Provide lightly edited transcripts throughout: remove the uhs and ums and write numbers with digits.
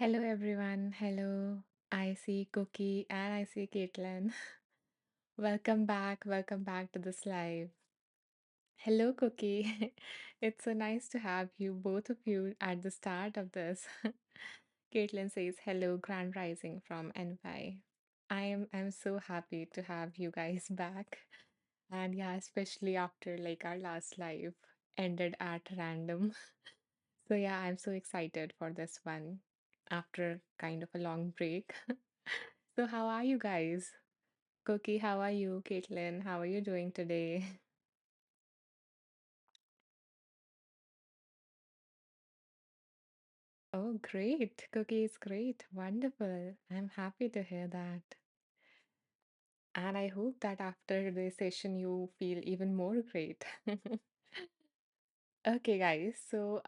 Hello everyone. Hello. I see Cookie and I see Caitlin. Welcome back. Welcome back to this live. Hello, Cookie. It's so nice to have you, both of you, at the start of this. Caitlin says, hello, Grand Rising from NY. I'm so happy to have you guys back. And yeah, especially after like our last live ended at random. So yeah, I'm so excited for this one after kind of a long break. So how are you guys? Cookie, how are you? Caitlin, how are you doing today? Oh, great. Cookie is great. Wonderful. I'm happy to hear that. And I hope that after this session you feel even more great. Okay, guys. So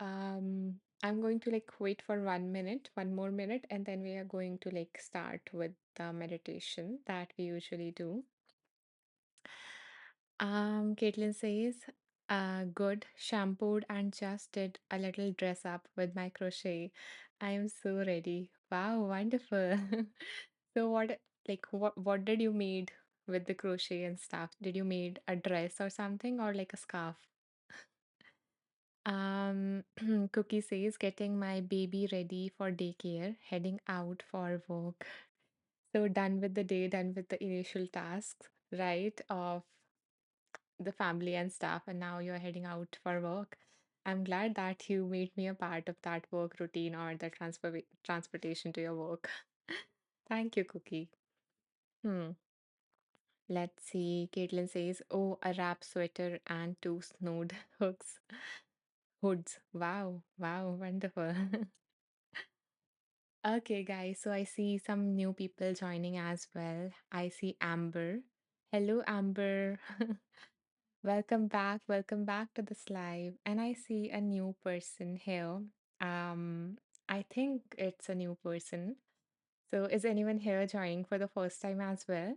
I'm going to like wait for 1 minute, one more minute, and then we are going to like start with the meditation that we usually do. Caitlin says, good, shampooed and just did a little dress up with my crochet. I am so ready. Wow, wonderful. So what did you made with the crochet and stuff? Did you made a dress or something or like a scarf? Cookie says, getting my baby ready for daycare, heading out for work. So done with the day, done with the initial tasks, right? Of the family and stuff, and now you're heading out for work. I'm glad that you made me a part of that work routine or the transportation to your work. Thank you, Cookie. Hmm. Let's see. Caitlin says, "Oh, a wrap sweater and two snowed hoods. Wow, wow, wonderful." Okay, guys. So I see some new people joining as well. I see Amber. Hello, Amber. Welcome back to this live. And I see a new person here. Um, I think it's a new person. So is anyone here joining for the first time as well?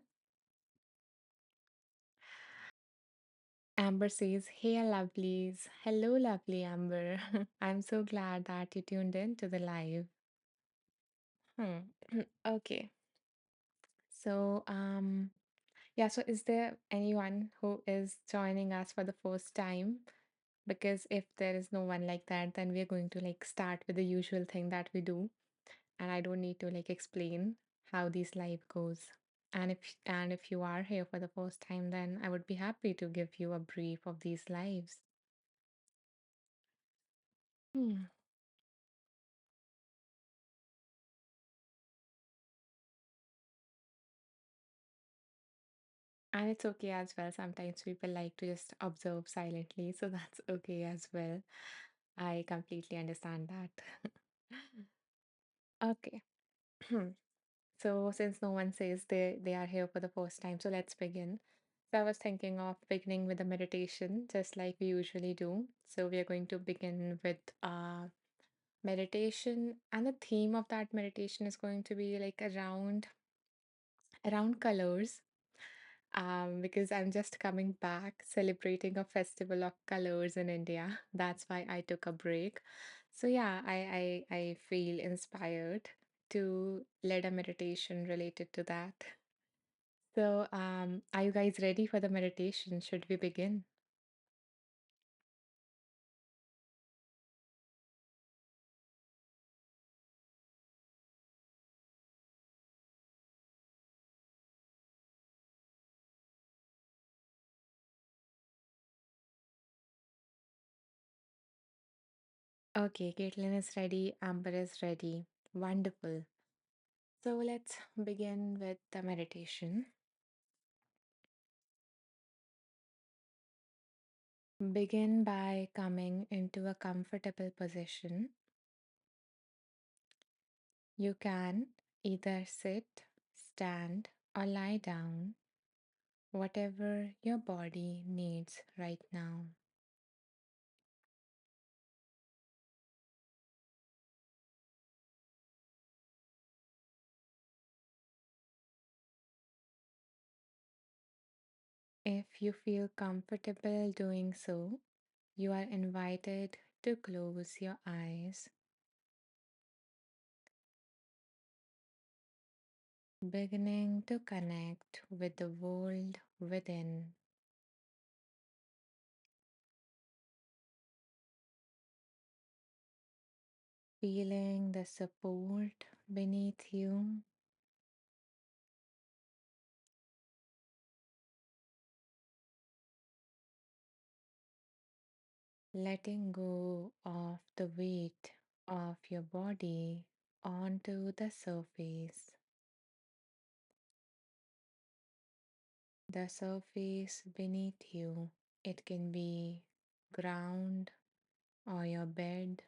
Amber says, hey, lovelies. Hello, lovely Amber. I'm so glad that you tuned in to the live. Hmm. Okay. So yeah, so is there anyone who is joining us for the first time? Because if there is no one like that, then we're going to like start with the usual thing that we do, and I don't need to like explain how this live goes. And if you are here for the first time, then I would be happy to give you a brief of these lives. Hmm. And it's okay as well. Sometimes people like to just observe silently, so that's okay as well. I completely understand that. Okay. So since no one says they are here for the first time, so let's begin. So I was thinking of beginning with a meditation, just like we usually do. So we are going to begin with meditation, and the theme of that meditation is going to be like around colors. Because I'm just coming back celebrating a festival of colors in India. That's why I took a break. So yeah, I feel inspired to lead a meditation related to that. So are you guys ready for the meditation? Should we begin? Okay, Caitlin is ready, Amber is ready. Wonderful. So let's begin with the meditation. Begin by coming into a comfortable position. You can either sit, stand, or lie down, whatever your body needs right now. If you feel comfortable doing so, you are invited to close your eyes. beginning to connect with the world within, feeling the support beneath you, letting go of the weight of your body onto the surface. The surface beneath you. It can be ground or your bed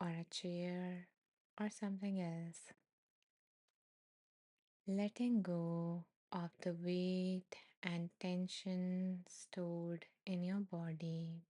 or a chair or something else. Letting go of the weight and tension stored in your body.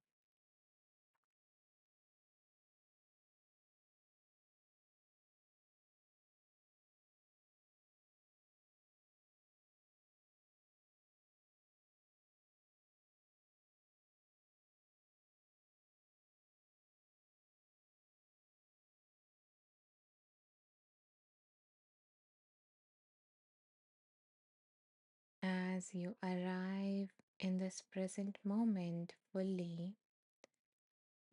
As you arrive in this present moment fully,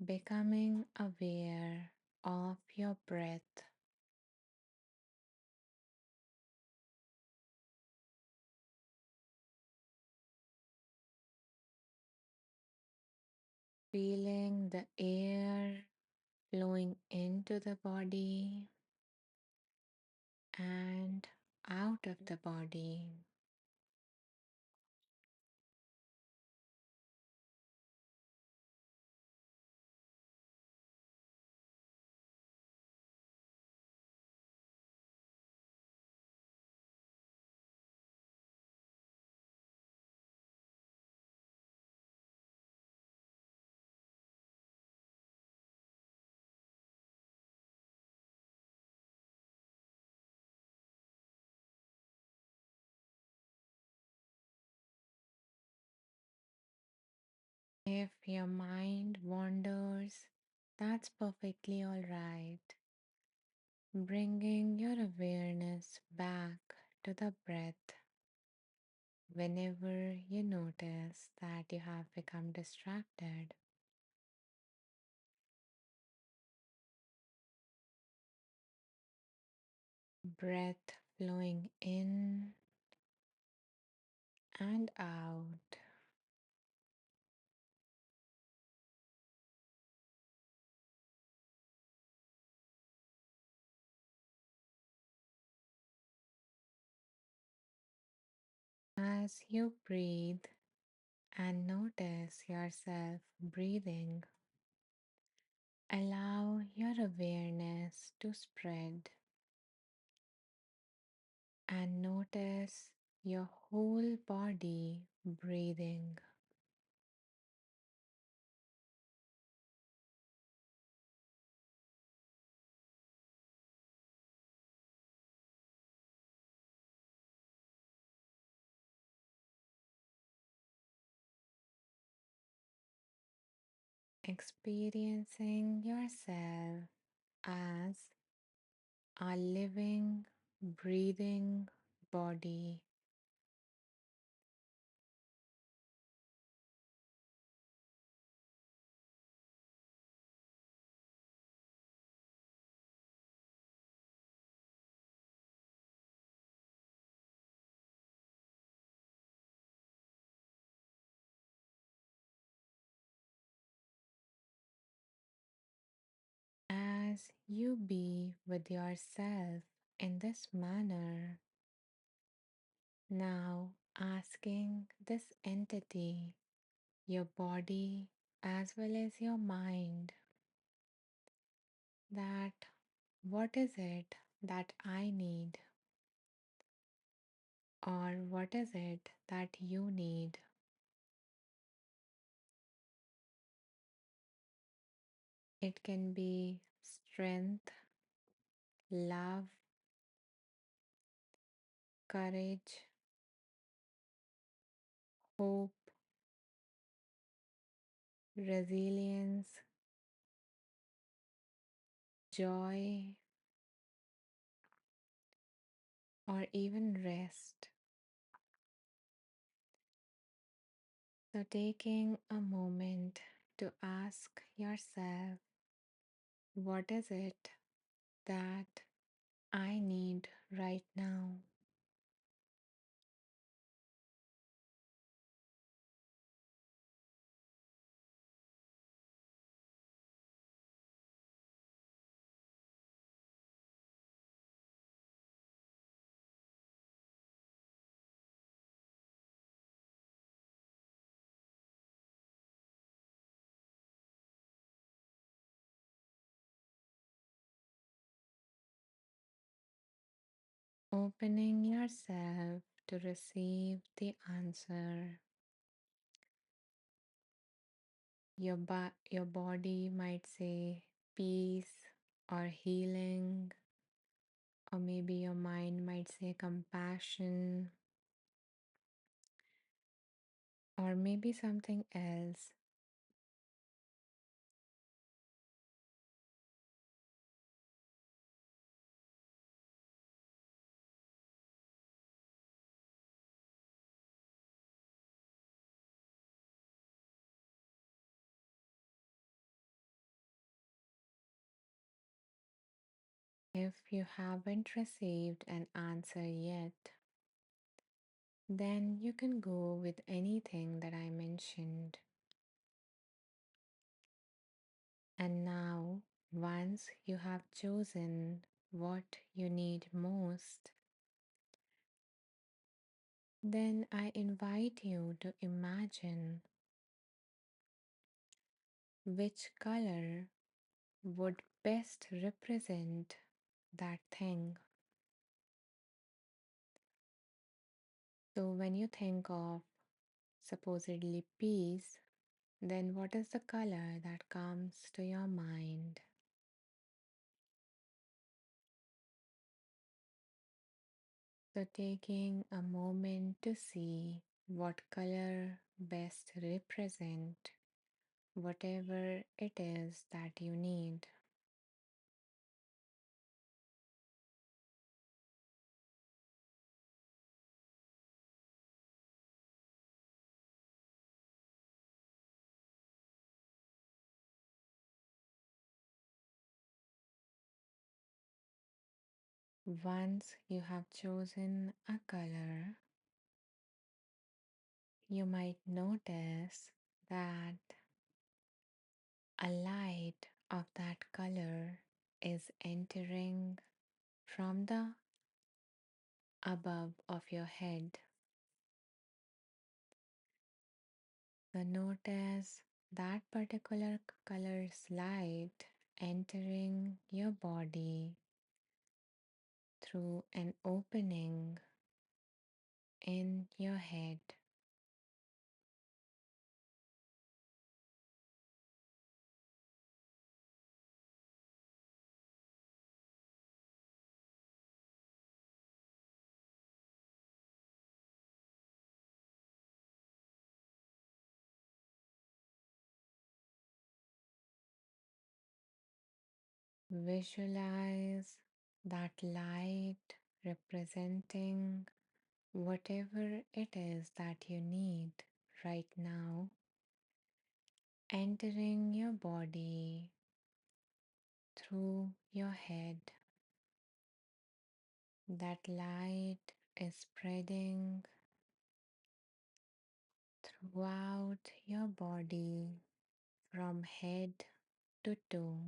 becoming aware of your breath, feeling the air flowing into the body and out of the body, if your mind wanders, that's perfectly all right. Bringing your awareness back to the breath whenever you notice that you have become distracted. Breath flowing in and out as you breathe and notice yourself breathing. Allow your awareness to spread and notice your whole body breathing. Experiencing yourself as a living, breathing body. As you be with yourself in this manner, now asking this entity, your body as well as your mind, that what is it that I need, or what is it that you need? It can be strength, love, courage, hope, resilience, joy, or even rest. So, taking a moment to ask yourself, what is it that I need right now? Opening yourself to receive the answer. Your body might say peace or healing, or maybe your mind might say compassion, or maybe something else. If you haven't received an answer yet, then you can go with anything that I mentioned. And now, once you have chosen what you need most, then I invite you to imagine which color would best represent that thing. So, when you think of supposedly peace, then what is the color that comes to your mind? So, taking a moment to see what color best represent whatever it is that you need. Once you have chosen a color, you might notice that a light of that color is entering from the above of your head. So notice that particular color's light entering your body through an opening in your head, visualize that light representing whatever it is that you need right now, entering your body through your head. That light is spreading throughout your body from head to toe,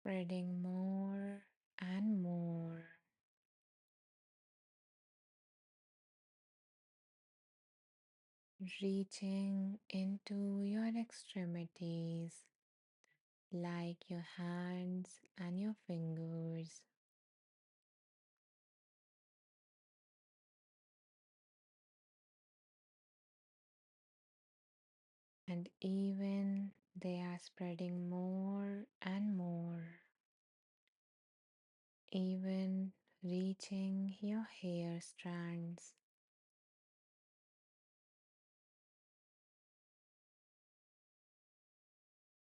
spreading more and more, reaching into your extremities like your hands and your fingers, and even they are spreading more and more, even reaching your hair strands.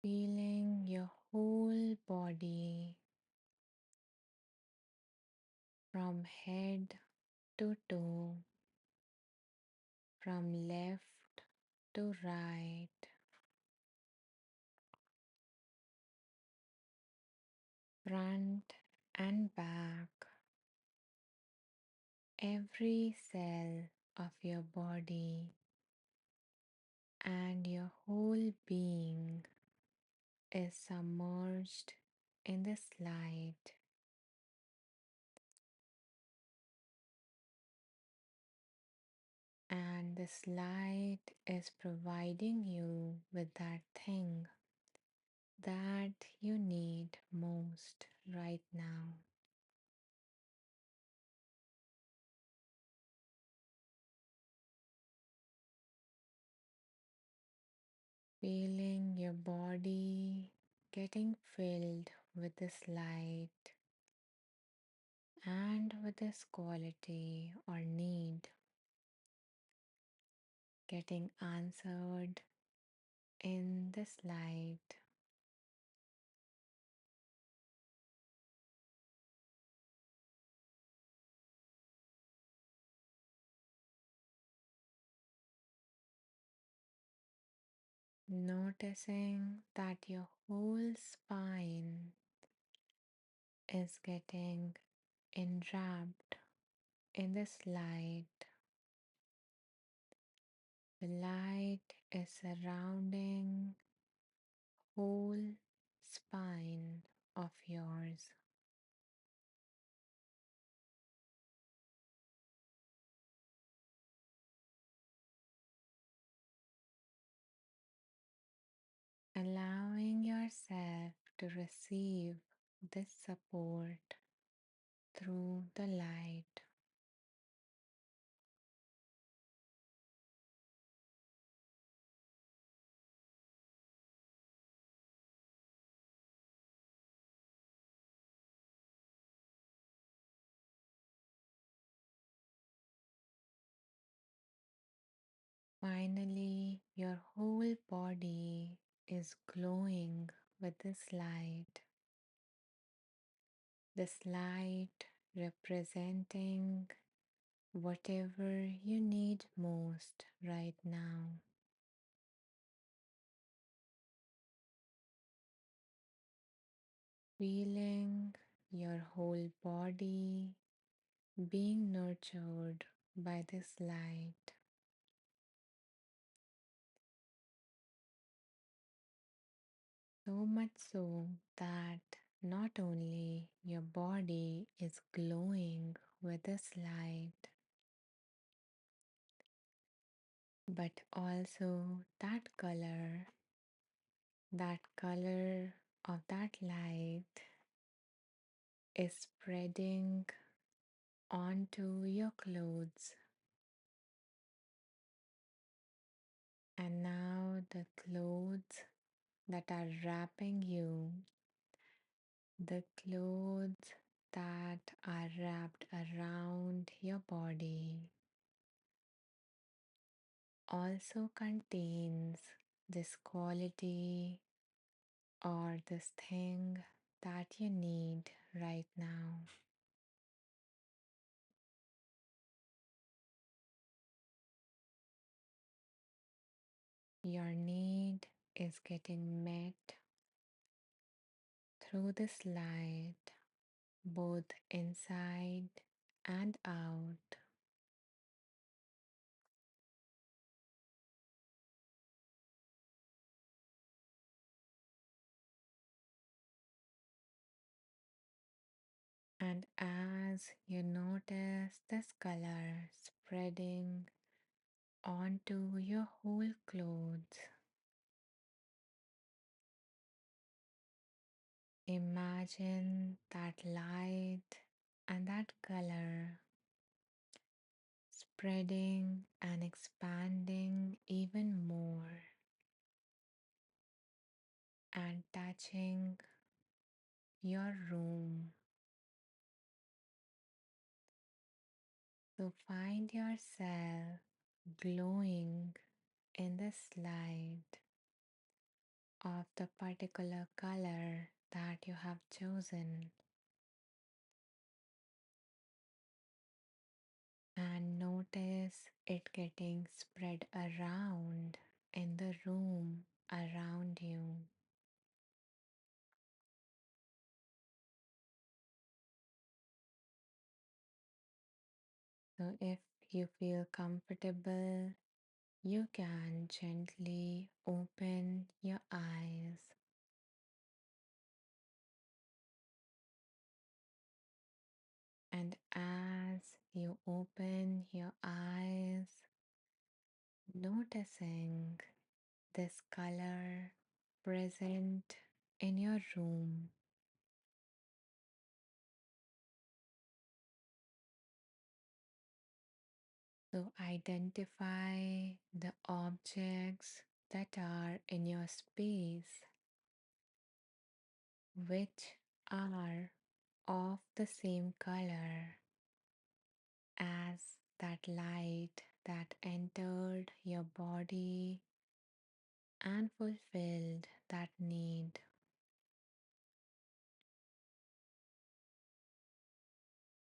feeling your whole body from head to toe, from left to right, front and back. Every cell of your body and your whole being is submerged in this light, and this light is providing you with that thing that you need most right now. Feeling your body getting filled with this light and with this quality or need getting answered in this light. Noticing that your whole spine is getting enwrapped in this light. The light is surrounding whole spine of yours. Allowing yourself to receive this support through the light. Finally, your whole body is glowing with this light. This light representing whatever you need most right now. Feeling your whole body being nurtured by this light. So much so that not only your body is glowing with this light, but also that color of that light is spreading onto your clothes. And now the clothes that are wrapping you, the clothes that are wrapped around your body also contains this quality or this thing that you need right now. Your need is getting met through this light, both inside and out. And as you notice this color spreading onto your whole clothes, imagine that light and that color spreading and expanding even more and touching your room. So find yourself glowing in this light of the particular color that you have chosen and notice it getting spread around in the room around you. So, if you feel comfortable, you can gently open your eyes. And as you open your eyes, noticing this color present in your room. So identify the objects that are in your space, which are of the same color as that light that entered your body and fulfilled that need.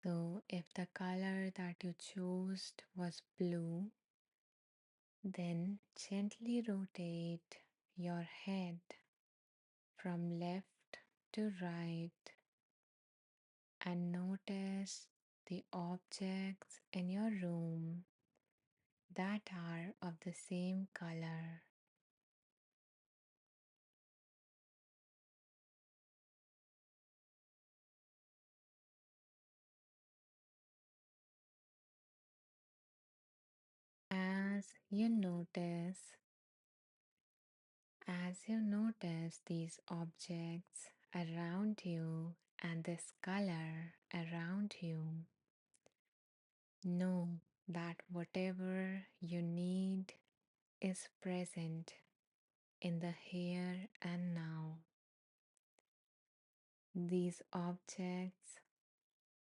So, if the color that you chose was blue, then gently rotate your head from left to right and notice the objects in your room that are of the same color. As you notice these objects around you and this color around you, know that whatever you need is present in the here and now. These objects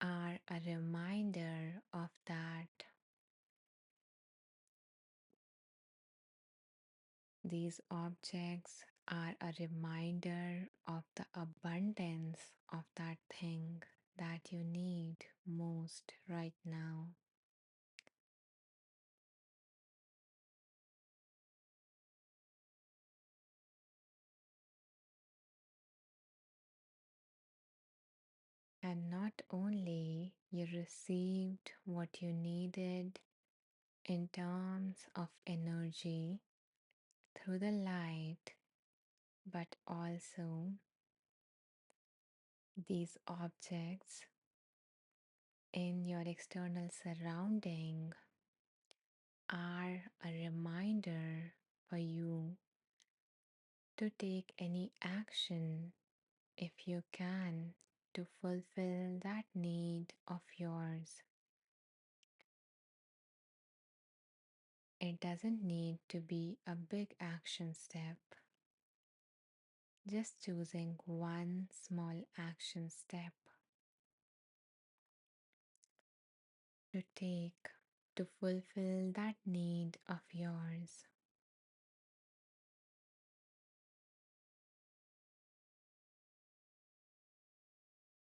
are a reminder of that. These objects are a reminder of the abundance of that thing that you need most right now. And not only you received what you needed in terms of energy through the light, but also these objects in your external surrounding are a reminder for you to take any action if you can to fulfill that need of yours. It doesn't need to be a big action step, just choosing one small action step to take to fulfill that need of yours.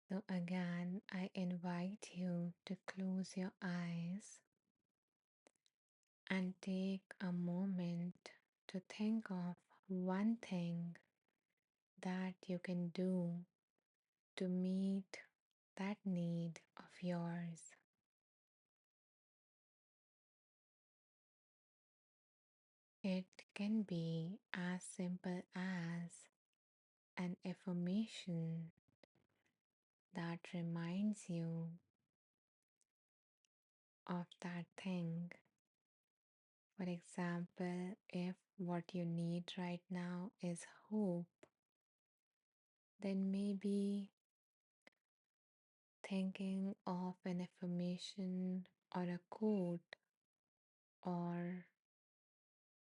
So, again, I invite you to close your eyes and take a moment to think of one thing that you can do to meet that need of yours. It can be as simple as an affirmation that reminds you of that thing. For example, if what you need right now is hope, then maybe thinking of an affirmation or a quote or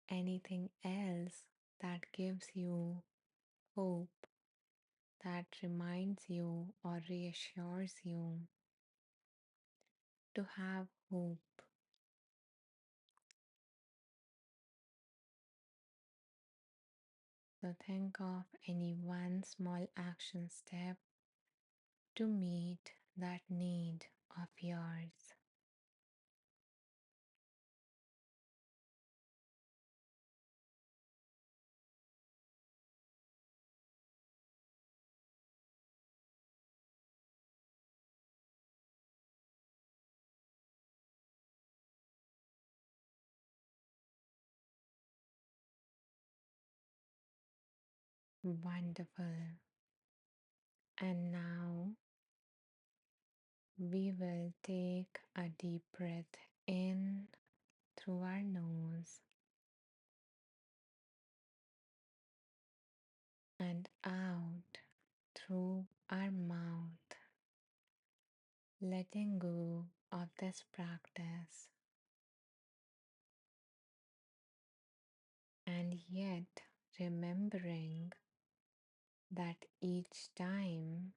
anything else that gives you hope, that reminds you or reassures you to have hope. So So think of any one small action step to meet that need of yours. Wonderful. And now we will take a deep breath in through our nose and out through our mouth, letting go of this practice, and yet remembering that each time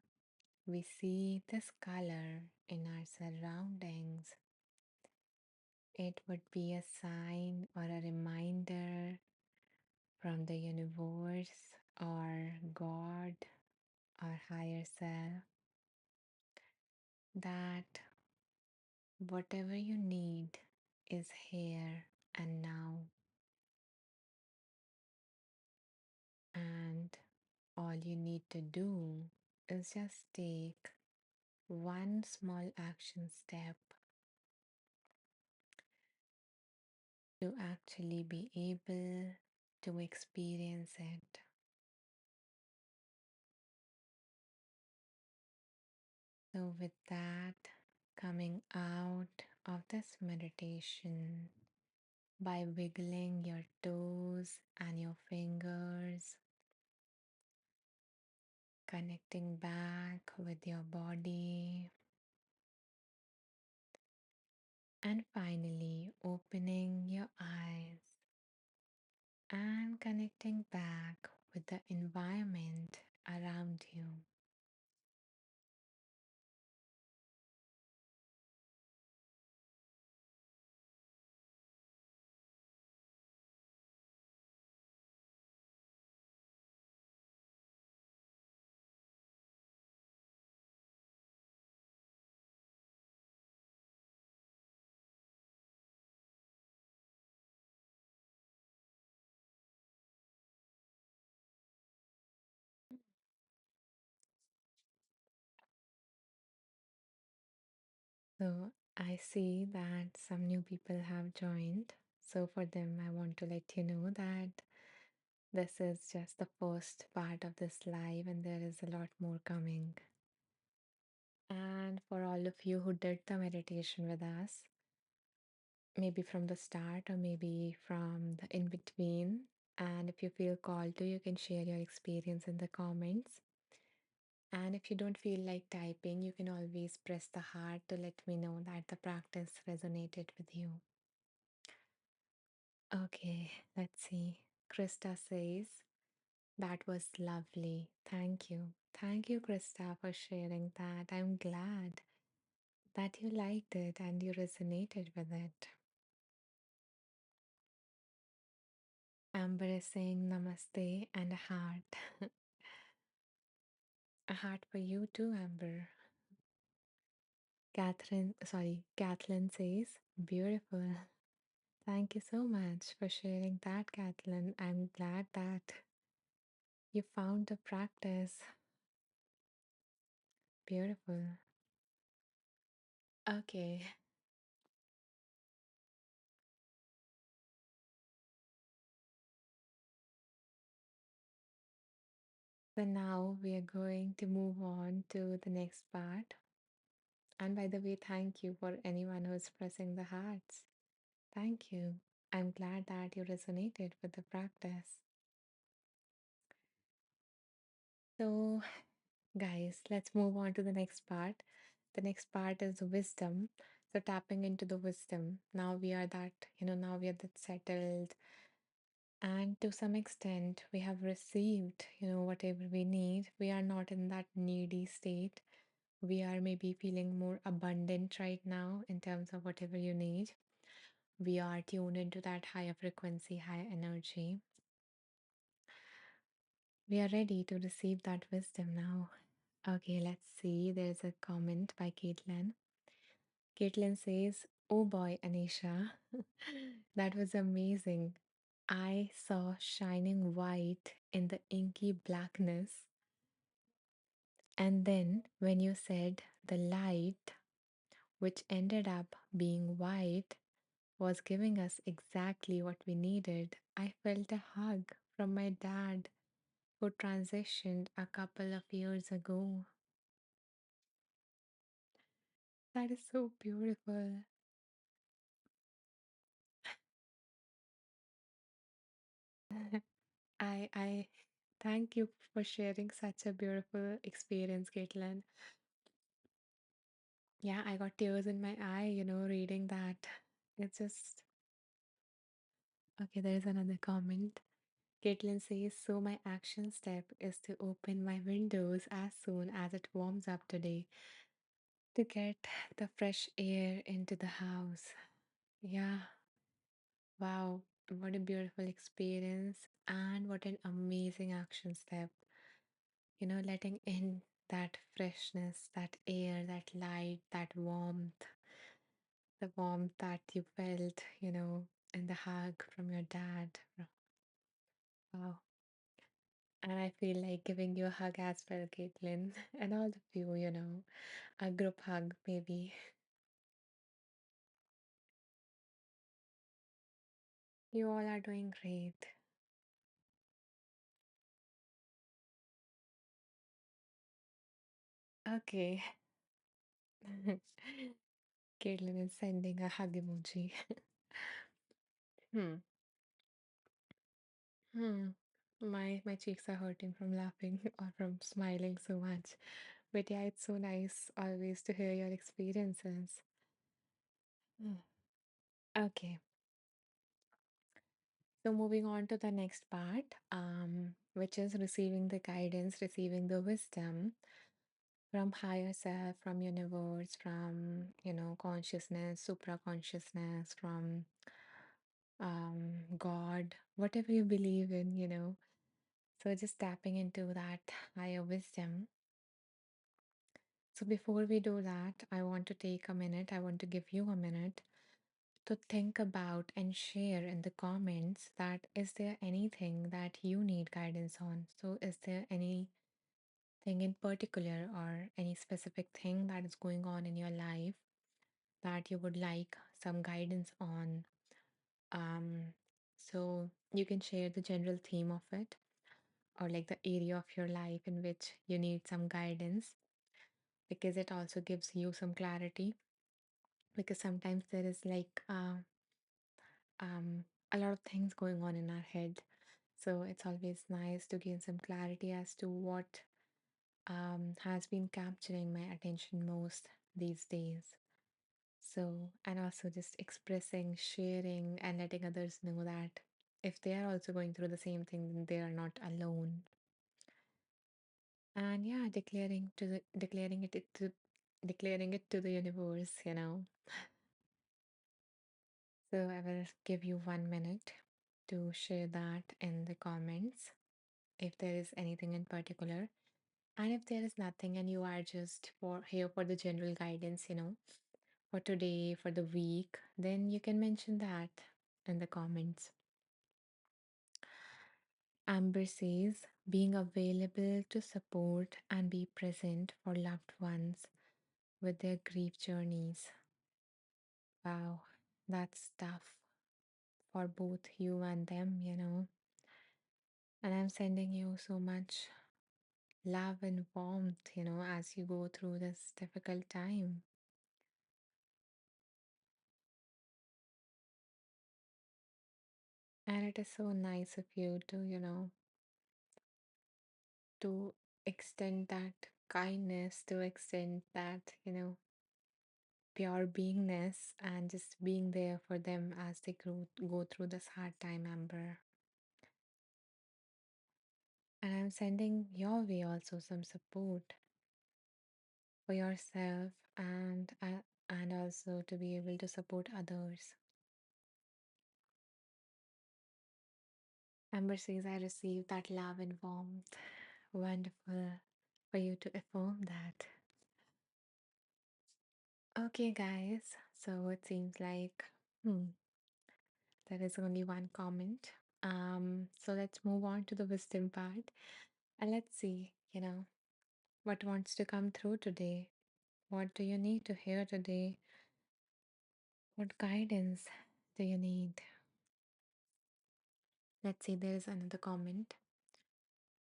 we see this color in our surroundings, it would be a sign or a reminder from the universe or God or higher self that whatever you need is here and now, and all you need to do is just take one small action step to actually be able to experience it. So, with that, coming out of this meditation by wiggling your toes and your fingers, connecting back with your body, and finally opening your eyes and connecting back with the environment around you. So I see that some new people have joined. So for them, I want to let you know that this is just the first part of this live, and there is a lot more coming. And for all of you who did the meditation with us, maybe from the start or maybe from the in between, and if you feel called to, you can share your experience in the comments. And if you don't feel like typing, you can always press the heart to let me know that the practice resonated with you. Okay, let's see. Krista says, that was lovely. Thank you. Thank you, Krista, for sharing that. I'm glad that you liked it and you resonated with it. Amber is saying namaste and a heart. A heart for you too, Amber. Kathleen says, beautiful. Thank you so much for sharing that, Kathleen. I'm glad that you found the practice beautiful. Okay, so now we are going to move on to the next part. And by the way, thank you for anyone who's pressing the hearts. Thank you. I'm glad that you resonated with the practice. So, guys, let's move on to the next part. The next part is wisdom. So, tapping into the wisdom. Now we are that, now we are that settled. And to some extent, we have received, whatever we need. We are not in that needy state. We are maybe feeling more abundant right now in terms of whatever you need. We are tuned into that higher frequency, higher energy. We are ready to receive that wisdom now. Okay, let's see. There's a comment by Caitlin. Caitlin says, "Oh boy, Anisha, that was amazing. I saw shining white in the inky blackness. And then when you said the light, which ended up being white, was giving us exactly what we needed, I felt a hug from my dad who transitioned a couple of years ago." That is so beautiful. I thank you for sharing such a beautiful experience, Caitlin. Yeah, I got tears in my eye, reading that. It's just okay, there's another comment. Caitlin says, "So my action step is to open my windows as soon as it warms up today to get the fresh air into the house." Yeah, wow, what a beautiful experience and what an amazing action step. Letting in that freshness, that air, that light, that warmth, the warmth that you felt, in the hug from your dad. Wow. And I feel like giving you a hug as well, Caitlin, and all of you, a group hug maybe. You all are doing great. Okay. Caitlin is sending a hug emoji. Hmm. Hmm. My cheeks are hurting from laughing or from smiling so much. But yeah, it's so nice always to hear your experiences. Mm. Okay, so moving on to the next part, which is receiving the guidance, receiving the wisdom from higher self, from universe, from consciousness, supra consciousness, from God, whatever you believe in, So just tapping into that higher wisdom. So before we do that, I want to take a minute. I want to give you a minute to think about and share in the comments that is there anything that you need guidance on? So, is there anything in particular or any specific thing that is going on in your life that you would like some guidance on? Um, so, you can share the general theme of it or like the area of your life in which you need some guidance because it also gives you some clarity. Because sometimes there is like a lot of things going on in our head. So it's always nice to gain some clarity as to what has been capturing my attention most these days. So, and also just expressing, sharing, and letting others know that if they are also going through the same thing, then they are not alone. And yeah, declaring it to the universe, So I will give you 1 minute to share that in the comments if there is anything in particular. And if there is nothing and you are just for here for the general guidance, for today, for the week, then you can mention that in the comments. Amber says, "Being available to support and be present for loved ones with their grief journeys." Wow, that's tough for both you and them. And I'm sending you so much love and warmth, as you go through this difficult time. And it is so nice of you to, to extend that kindness, to extend that, pure beingness and just being there for them as they go through this hard time, Amber. And I'm sending your way also some support for yourself and also to be able to support others. Amber says, I received that love and warmth. Wonderful for you to affirm that. Okay, guys, so it seems like there is only one comment. So let's move on to the wisdom part and let's see, what wants to come through today. What do you need to hear today? What guidance do you need? Let's see, there is another comment.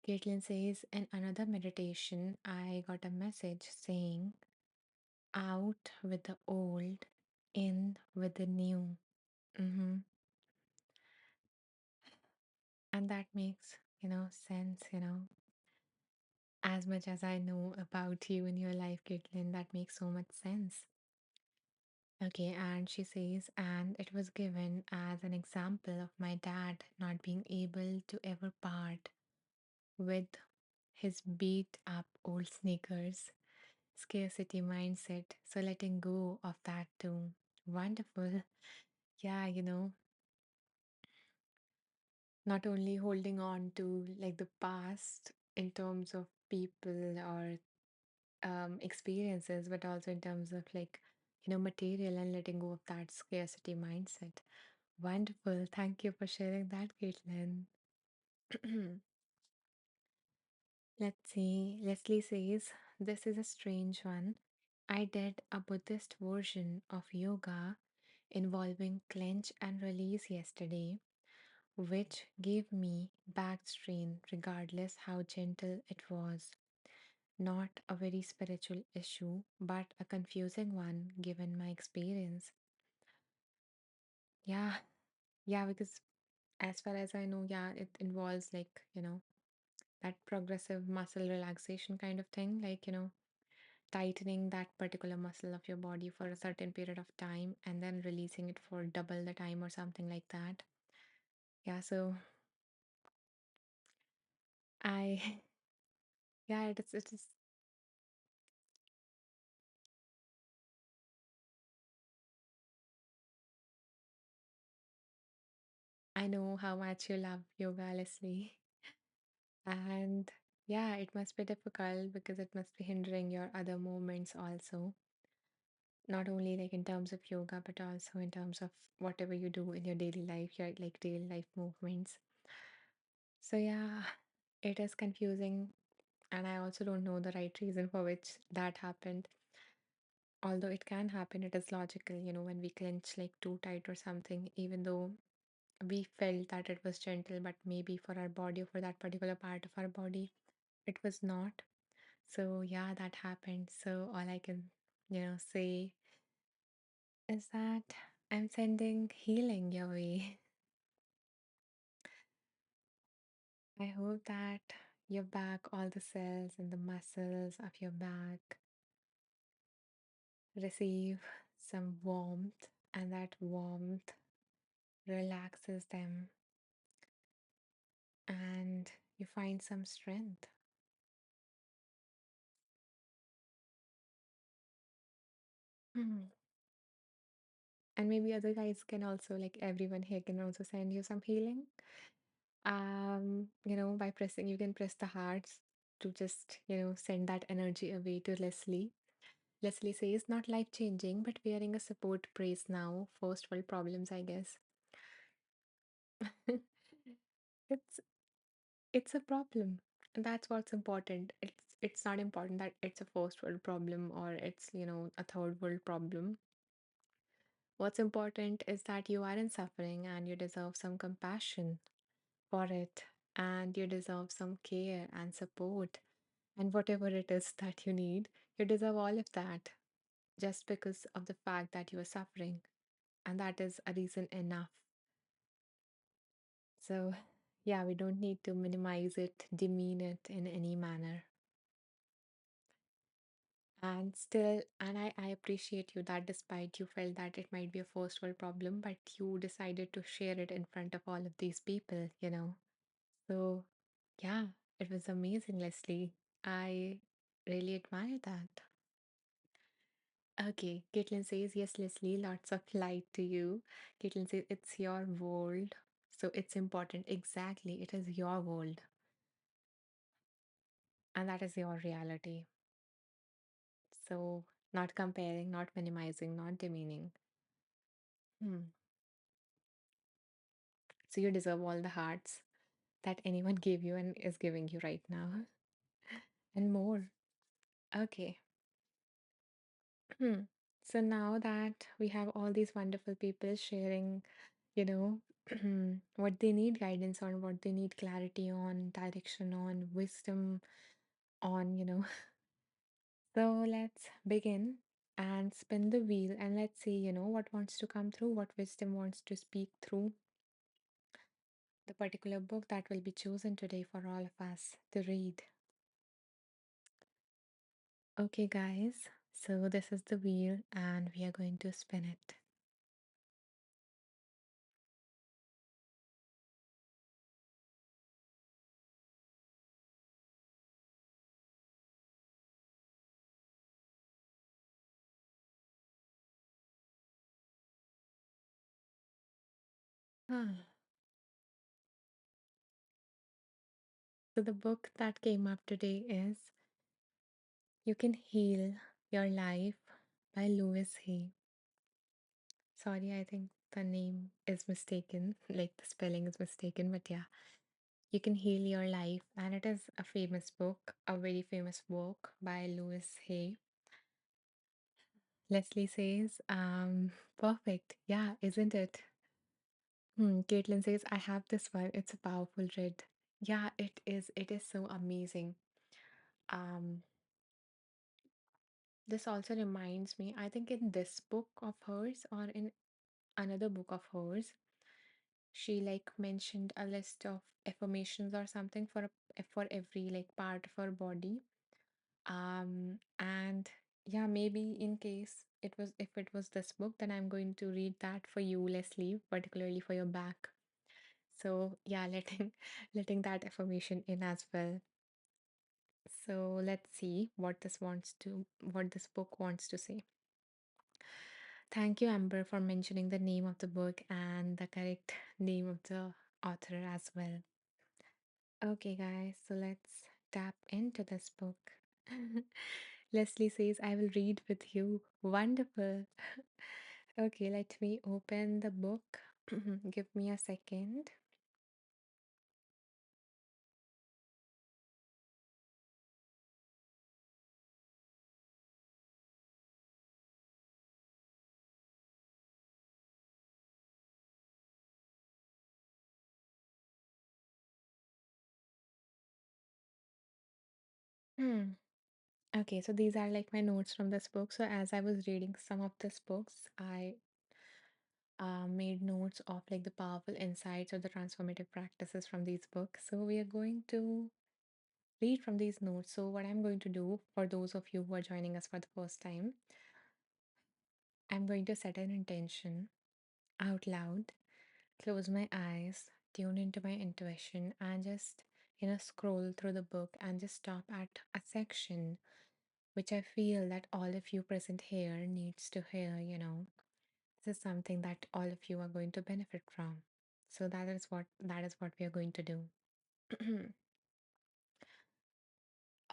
Caitlin says, in another meditation, I got a message saying, out with the old, in with the new. hmm And that makes, sense, as much as I know about you in your life, Caitlin, that makes so much sense. Okay, and she says, and it was given as an example of my dad not being able to ever part with his beat up old sneakers, scarcity mindset. So letting go of that too. Wonderful. Yeah, not only holding on to like the past in terms of people or experiences, but also in terms of like, material and letting go of that scarcity mindset. Wonderful. Thank you for sharing that, Caitlin. Let's see. Leslie says, this is a strange one. I did a Buddhist version of yoga involving clench and release yesterday, which gave me back strain regardless how gentle it was. Not a very spiritual issue, but a confusing one given my experience. Yeah, yeah, because as far as I know, yeah, it involves like, that progressive muscle relaxation kind of thing, like, tightening that particular muscle of your body for a certain period of time and then releasing it for double the time or something like that. Yeah, so I, yeah, it is, I know how much you love yoga, Leslie. And yeah, it must be difficult because it must be hindering your other movements also. Not only like in terms of yoga, but also in terms of whatever you do in your daily life, your like daily life movements. So yeah, it is confusing. And I also don't know the right reason for which that happened. Although it can happen, it is logical, when we clench like too tight or something, even though we felt that it was gentle, but maybe for our body or for that particular part of our body, it was not. So yeah, that happened. So all I can, say is that I'm sending healing your way. I hope that your back, all the cells and the muscles of your back receive some warmth, and that warmth relaxes them, and you find some strength. Hmm. And maybe other guys can also, like everyone here, can also send you some healing. By pressing, you can press the hearts to just, send that energy away to Leslie. Leslie says, not life changing, but wearing a support brace now. First world problems, I guess. It's it's a problem. And that's what's important. It's not important that it's a first world problem or it's, a third world problem. What's important is that you are in suffering and you deserve some compassion for it, and you deserve some care and support and whatever it is that you need. You deserve all of that just because of the fact that you are suffering, and that is a reason enough. So, yeah, we don't need to minimize it, demean it in any manner. And still, and I appreciate you that despite you felt that it might be a first world problem, but you decided to share it in front of all of these people. So, yeah, it was amazing, Leslie. I really admire that. Okay, Caitlin says, yes, Leslie, lots of light to you. Caitlin says, it's your world. So it's important. Exactly. It is your world, and that is your reality. So, not comparing, not minimizing, not demeaning. Hmm. So, you deserve all the hearts that anyone gave you and is giving you right now, and more. Okay. Hmm. So, now that we have all these wonderful people sharing, you know, what they need guidance on, what they need clarity on, direction on, wisdom on, So let's begin and spin the wheel and let's see, what wants to come through, what wisdom wants to speak through the particular book that will be chosen today for all of us to read. Okay, guys, so this is the wheel and we are going to spin it. Ah, so the book that came up today is You Can Heal Your Life by Louise Hay. Sorry, I think the name is mistaken, like the spelling is mistaken, but yeah. You Can Heal Your Life, and it is a famous book, a very famous book by Louise Hay. Leslie says, perfect. Yeah, isn't it? Caitlin says, I have this one. It's a powerful read. Yeah, it is. It is so amazing. Um, this also reminds me, I think in this book of hers or in another book of hers, she like mentioned a list of affirmations or something for every like part of her body. And yeah, maybe in case if it was this book, then I'm going to read that for you, Leslie, particularly for your back. So yeah, letting letting that affirmation in as well. So let's see what this book wants to say. Thank you, Amber, for mentioning the name of the book and the correct name of the author as well. Okay, guys, so let's tap into this book. Leslie says, I will read with you. Wonderful. Okay, let me open the book. Give me a second. Hmm. Okay, so these are like my notes from this book. So as I was reading some of these books, I made notes of like the powerful insights or the transformative practices from these books. So we are going to read from these notes. So what I'm going to do for those of you who are joining us for the first time, I'm going to set an intention out loud, close my eyes, tune into my intuition, and just, scroll through the book and just stop at a section which I feel that all of you present here needs to hear. This is something that all of you are going to benefit from. So that is what we are going to do.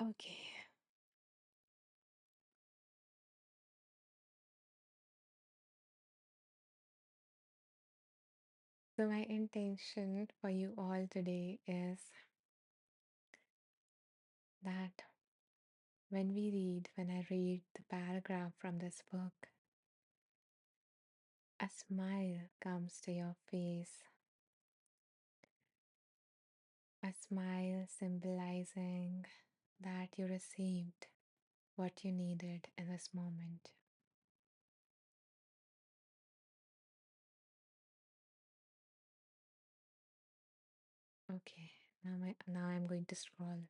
Okay. So my intention for you all today is that when I read the paragraph from this book, a smile comes to your face, a smile symbolizing that you received what you needed in this moment. Okay, now I'm going to scroll.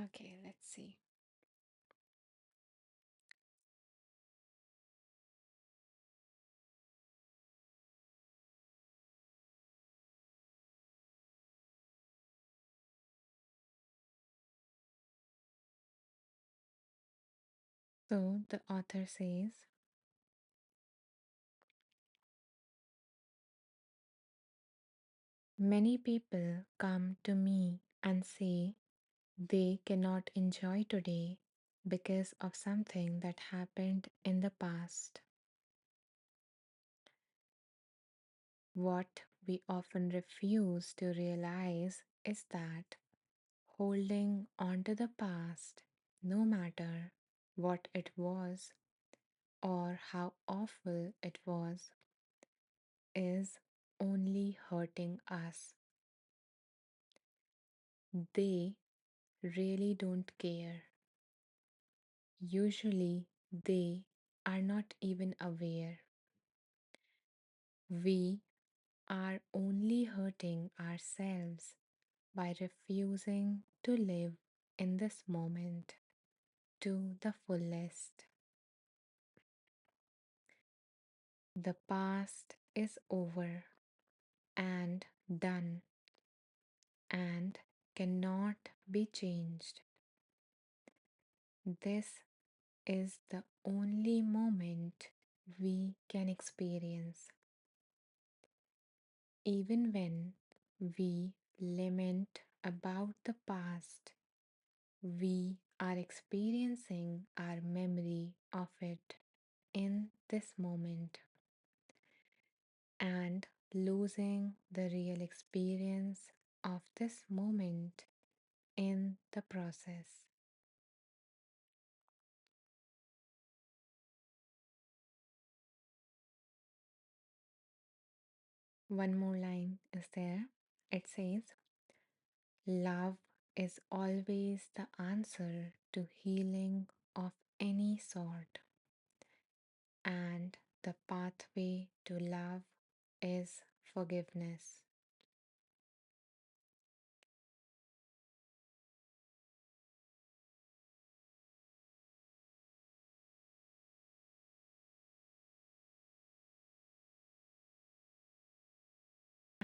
Okay, let's see. So the author says, many people come to me and say they cannot enjoy today because of something that happened in the past. What we often refuse to realize is that holding on to the past, no matter what it was or how awful it was, is only hurting us. They really don't care. Usually, they are not even aware. We are only hurting ourselves by refusing to live in this moment to the fullest. The past is over and done and cannot be changed. This is the only moment we can experience. Even when we lament about the past, we are experiencing our memory of it in this moment and losing the real experience of this moment in the process. One more line is there. It says, love is always the answer to healing of any sort, and the pathway to love is forgiveness.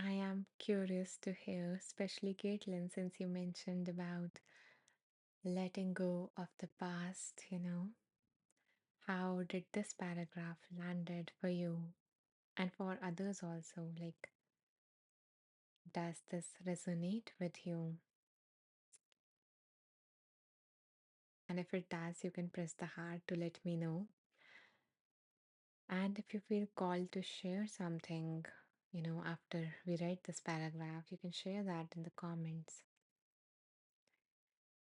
I am curious to hear, especially Caitlin, since you mentioned about letting go of the past, how did this paragraph landed for you and for others also? Like, does this resonate with you? And if it does, you can press the heart to let me know. And if you feel called to share something, after we read this paragraph, you can share that in the comments.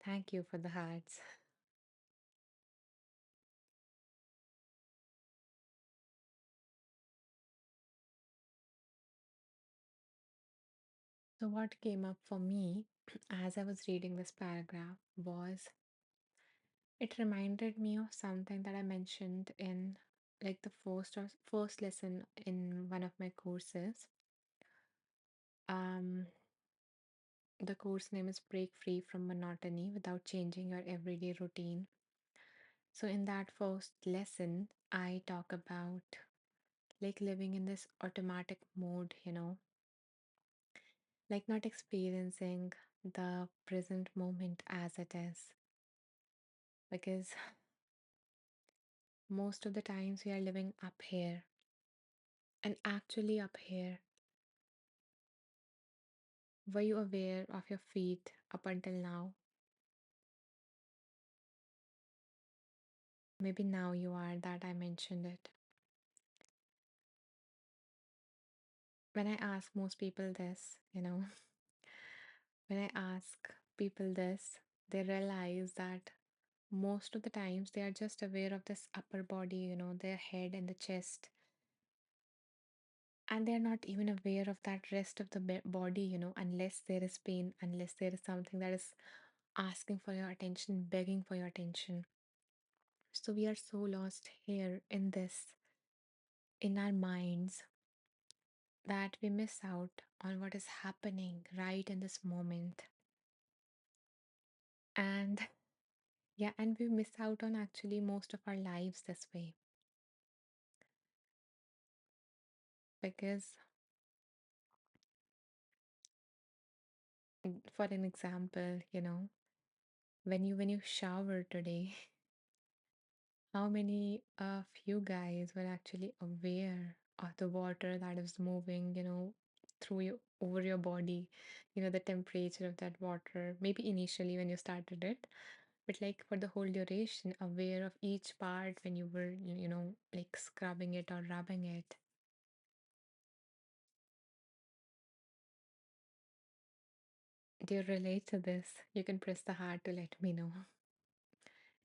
Thank you for the hearts. So, what came up for me as I was reading this paragraph was it reminded me of something that I mentioned in like the first lesson in one of my courses. Um, the course name is Break Free from Monotony Without Changing Your Everyday Routine. So, in that first lesson, I talk about like living in this automatic mode, like not experiencing the present moment as it is. Because most of the times we are living up here, and actually up here. Were you aware of your feet up until now? Maybe now you are that I mentioned it. When I ask most people this, when I ask people this, they realize that most of the times they are just aware of this upper body, their head and the chest, and they're not even aware of that rest of the body, unless there is pain, unless there is something that is asking for your attention, begging for your attention. So we are so lost here in this, in our minds, that we miss out on what is happening right in this moment. And yeah, and we miss out on actually most of our lives this way. Because, for an example, when you shower today, How many of you guys were actually aware of the water that is moving, through you over your body, the temperature of that water, maybe initially when you started it, but like for the whole duration, aware of each part when you were, like scrubbing it or rubbing it. Do you relate to this? You can press the heart to let me know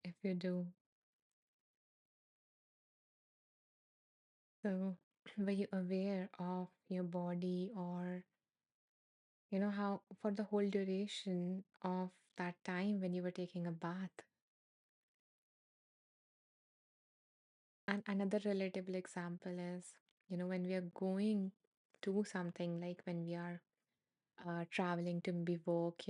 if you do. So, were you aware of your body, or how for the whole duration of that time when you were taking a bath? And another relatable example is, when we are going to something, like when we are traveling to be work,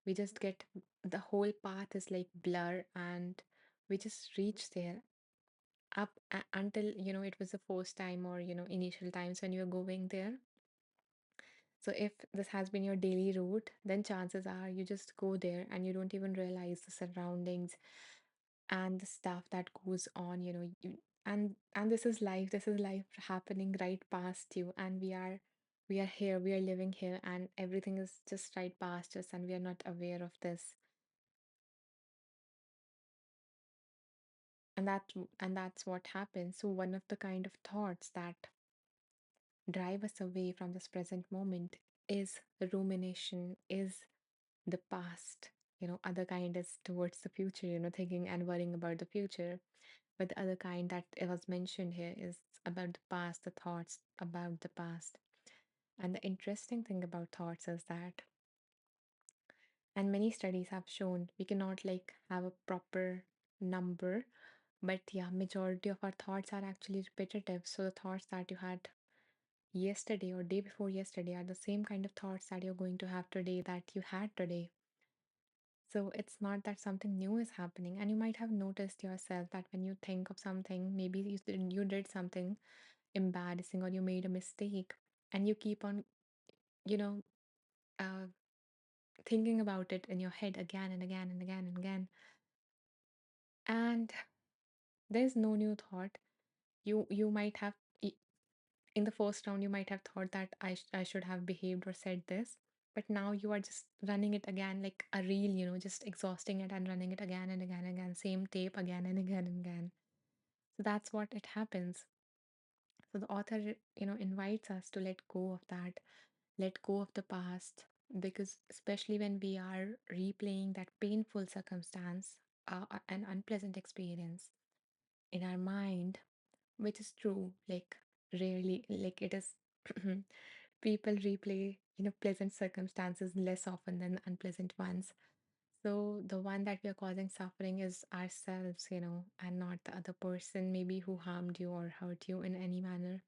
we just get the whole path is like blur, and we just reach there until, it was the first time, or, initial times when you're going there. So if this has been your daily route, then chances are you just go there and you don't even realize the surroundings and the stuff that goes on, and this is life happening right past you, and we are here, we are living here, and everything is just right past us, and we are not aware of this. And that's what happens. So one of the kind of thoughts that drive us away from this present moment is rumination, is the past. Other kind is towards the future, thinking and worrying about the future. But the other kind that it was mentioned here is about the past, the thoughts about the past. And the interesting thing about thoughts is that, and many studies have shown, we cannot like have a proper number, but yeah, majority of our thoughts are actually repetitive. So the thoughts that you had yesterday or day before yesterday are the same kind of thoughts that you're going to have today, that you had today. So it's not that something new is happening. And you might have noticed yourself that when you think of something, maybe you did something embarrassing, or you made a mistake, and you keep on, you know, uh, thinking about it in your head again and again and again and again. And there's no new thought. You might have in the first round, you might have thought that I should have behaved or said this, but now you are just running it again like a reel, just exhausting it and running it again and again and again, same tape again and again and again. So that's what it happens. So the author, invites us to let go of that, let go of the past, because especially when we are replaying that painful circumstance, an unpleasant experience in our mind, which is true, like rarely, like it is. People replay, pleasant circumstances less often than unpleasant ones. So the one that we are causing suffering is ourselves, and not the other person, maybe who harmed you or hurt you in any manner,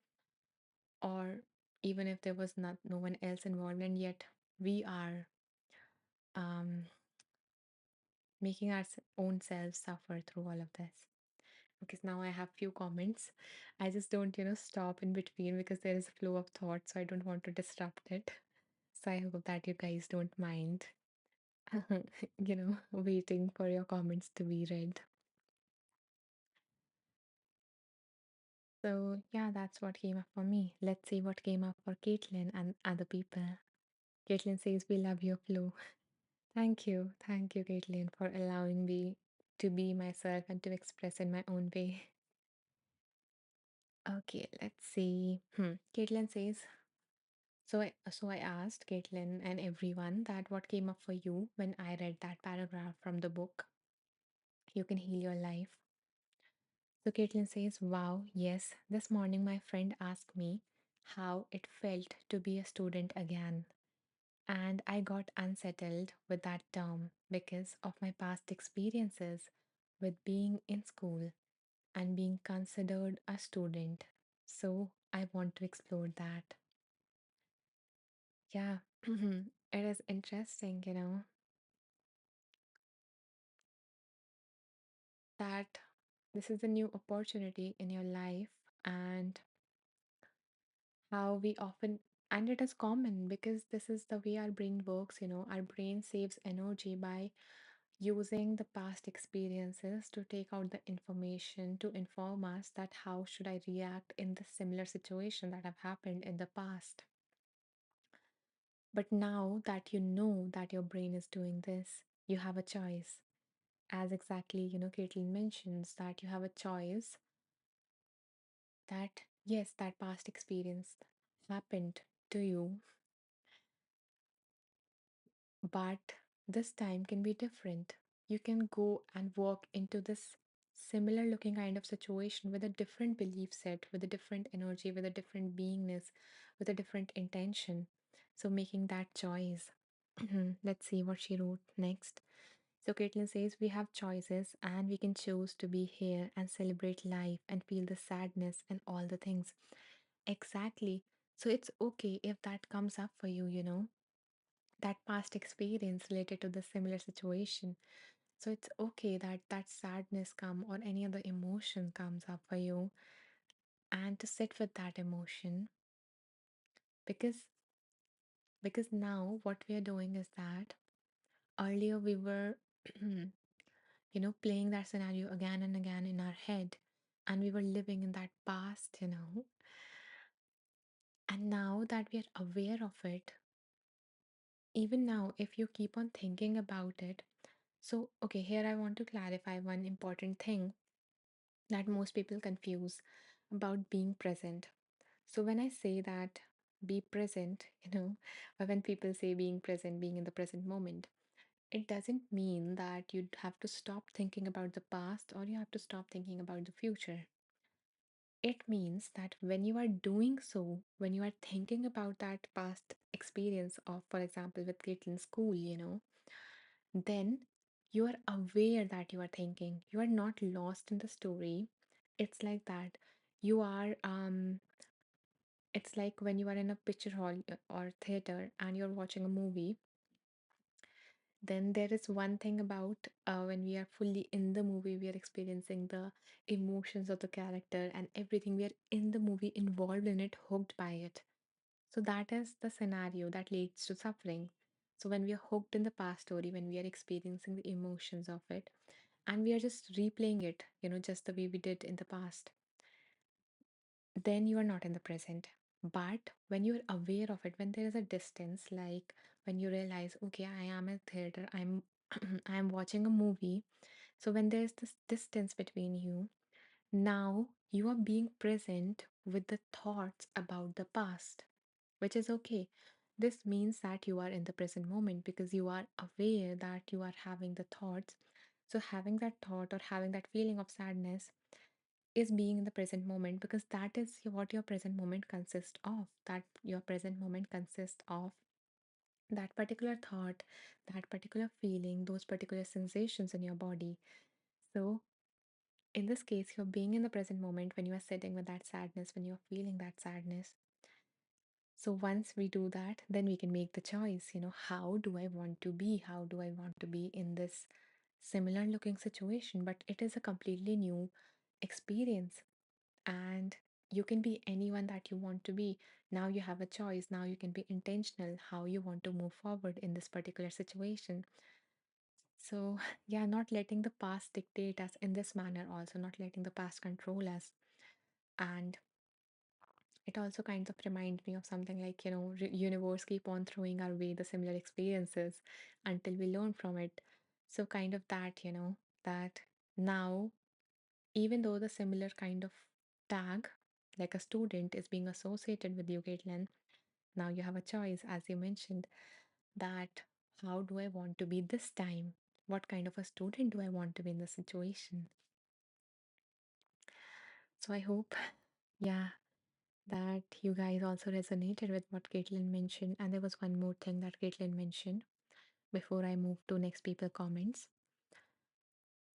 or even if there was not no one else involved, and yet we are um, making our own selves suffer through all of this. Because now I have few comments. I just don't, stop in between because there is a flow of thought, so I don't want to disrupt it. So I hope that you guys don't mind, waiting for your comments to be read. So yeah, that's what came up for me. Let's see what came up for Caitlin and other people. Caitlin says, "We love your flow." Thank you. Thank you, Caitlin, for allowing me to be myself and to express in my own way. Okay, let's see. Caitlin says, so I asked Caitlin and everyone that what came up for you when I read that paragraph from the book, You Can Heal Your Life. So Caitlin says, wow, yes, this morning my friend asked me how it felt to be a student again. And I got unsettled with that term because of my past experiences with being in school and being considered a student. So I want to explore that. Yeah, it is interesting, that this is a new opportunity in your life, and how we often, and it is common because this is the way our brain works, our brain saves energy by using the past experiences to take out the information to inform us that how should I react in the similar situation that have happened in the past. But now that you know that your brain is doing this, you have a choice. As exactly, Caitlin mentions that you have a choice that, yes, that past experience happened to you, but this time can be different. You can go and walk into this similar looking kind of situation with a different belief set, with a different energy, with a different beingness, with a different intention. So, making that choice. Let's see what she wrote next. So, Caitlin says, we have choices and we can choose to be here and celebrate life and feel the sadness and all the things. Exactly. So, it's okay if that comes up for you, that past experience related to the similar situation. So it's okay that that sadness come or any other emotion comes up for you and to sit with that emotion because now what we are doing is that earlier we were playing that scenario again and again in our head and we were living in that past. And now that we are aware of it, even now if you keep on thinking about it, so okay, here I want to clarify one important thing that most people confuse about being present. So when I say that be present, or when people say being present, being in the present moment, it doesn't mean that you have to stop thinking about the past or you have to stop thinking about the future. It means that when you are doing so, when you are thinking about that past experience of, for example, with Caitlin's school, then you are aware that you are thinking. You are not lost in the story. It's like that. You are it's like when you are in a picture hall or theater and you're watching a movie, then there is one thing about when we are fully in the movie, we are experiencing the emotions of the character and everything. We are in the movie, involved in it, hooked by it. So that is the scenario that leads to suffering. So when we are hooked in the past story, when we are experiencing the emotions of it, and we are just replaying it, just the way we did in the past, then you are not in the present. But when you are aware of it, when there is a distance, like when you realize, okay, I am at theater, I'm I'm watching a movie. So when there's this distance between you, now you are being present with the thoughts about the past, which is okay. This means that you are in the present moment because you are aware that you are having the thoughts. So having that thought or having that feeling of sadness is being in the present moment because that is what your present moment consists of. That your present moment consists of that particular thought, that particular feeling, those particular sensations in your body. So, in this case, you're being in the present moment when you are sitting with that sadness, when you're feeling that sadness. So, once we do that, then we can make the choice, how do I want to be? How do I want to be in this similar looking situation? But it is a completely new experience and you can be anyone that you want to be. Now you have a choice. Now you can be intentional how you want to move forward in this particular situation. So, yeah, not letting the past dictate us in this manner, also not letting the past control us. And it also kind of reminds me of something like, universe keep on throwing our way the similar experiences until we learn from it. So, kind of that, that now even though the similar kind of tag, like a student, is being associated with you, Caitlin, now you have a choice, as you mentioned, that how do I want to be this time? What kind of a student do I want to be in the situation? So I hope, yeah, that you guys also resonated with what Caitlin mentioned. And there was one more thing that Caitlin mentioned before I move to next people comments.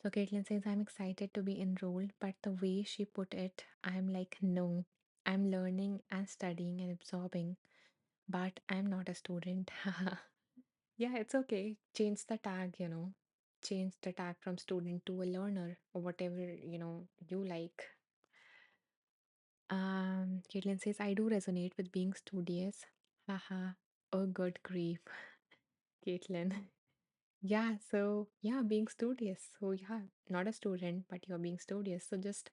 So Caitlin says, I'm excited to be enrolled, but the way she put it, I'm like, no, I'm learning and studying and absorbing, but I'm not a student. Yeah, it's okay. Change the tag, change the tag from student to a learner or whatever, you like. Caitlin says, I do resonate with being studious. Haha. Oh, good grief, Caitlin. Yeah, so yeah, being studious. So yeah, not a student, but you're being studious. So just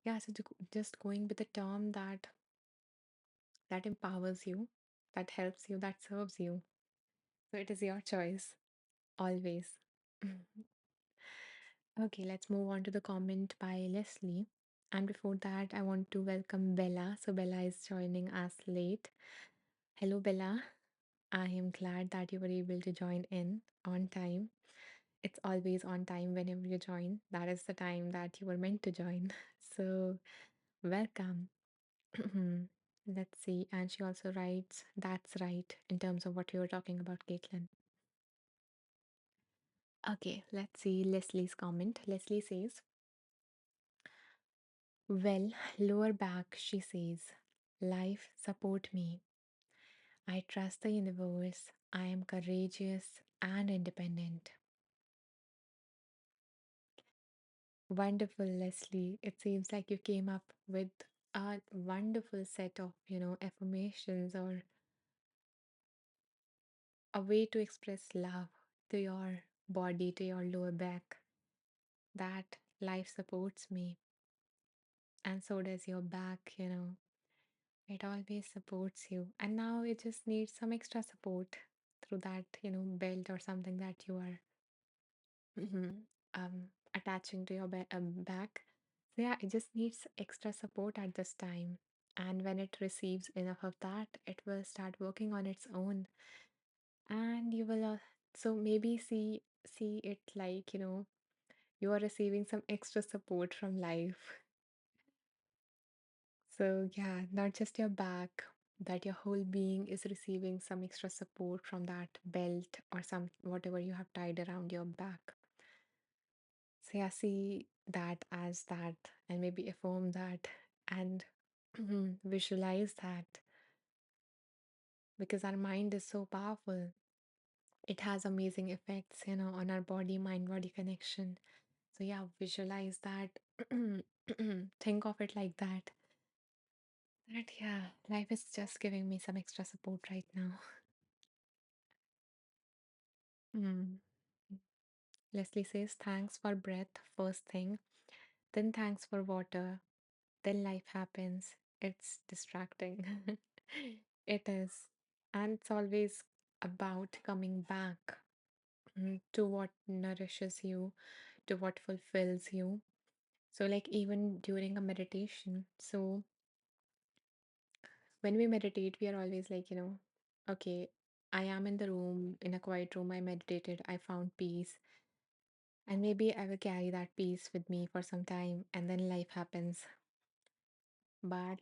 yeah, so just going with the term that empowers you, that helps you, that serves you. So it is your choice, always. Okay, let's move on to the comment by Leslie. And before that, I want to welcome Bella. So Bella is joining us late. Hello, Bella. I am glad that you were able to join in on time. It's always on time whenever you join. That is the time that you were meant to join. So, welcome. Let's see. And she also writes, that's right, in terms of what you were talking about, Caitlin. Okay, let's see Leslie's comment. Leslie says, well, lower back, she says, life support me. I trust the universe. I am courageous and independent. Wonderful, Leslie. It seems like you came up with a wonderful set of, affirmations or a way to express love to your body, to your lower back, that life supports me, and so does your back. It always supports you. And now it just needs some extra support through that, belt or something that you are attaching to your back. So, yeah, it just needs extra support at this time. And when it receives enough of that, it will start working on its own. And you will, so maybe see it like, you are receiving some extra support from life. So, yeah, not just your back, that your whole being is receiving some extra support from that belt or some whatever you have tied around your back. So, yeah, see that as that, and maybe affirm that and visualize that because our mind is so powerful. It has amazing effects, on our body mind body connection. So, yeah, visualize that. Think of it like that. That, yeah, life is just giving me some extra support right now. Mm. Leslie says, thanks for breath, first thing, then thanks for water, then life happens. It's distracting. It is. And it's always about coming back to what nourishes you, to what fulfills you. So, like, even during a meditation, so when we meditate, we are always like, okay, I am in the room, in a quiet room, I meditated, I found peace. And maybe I will carry that peace with me for some time, and then life happens. But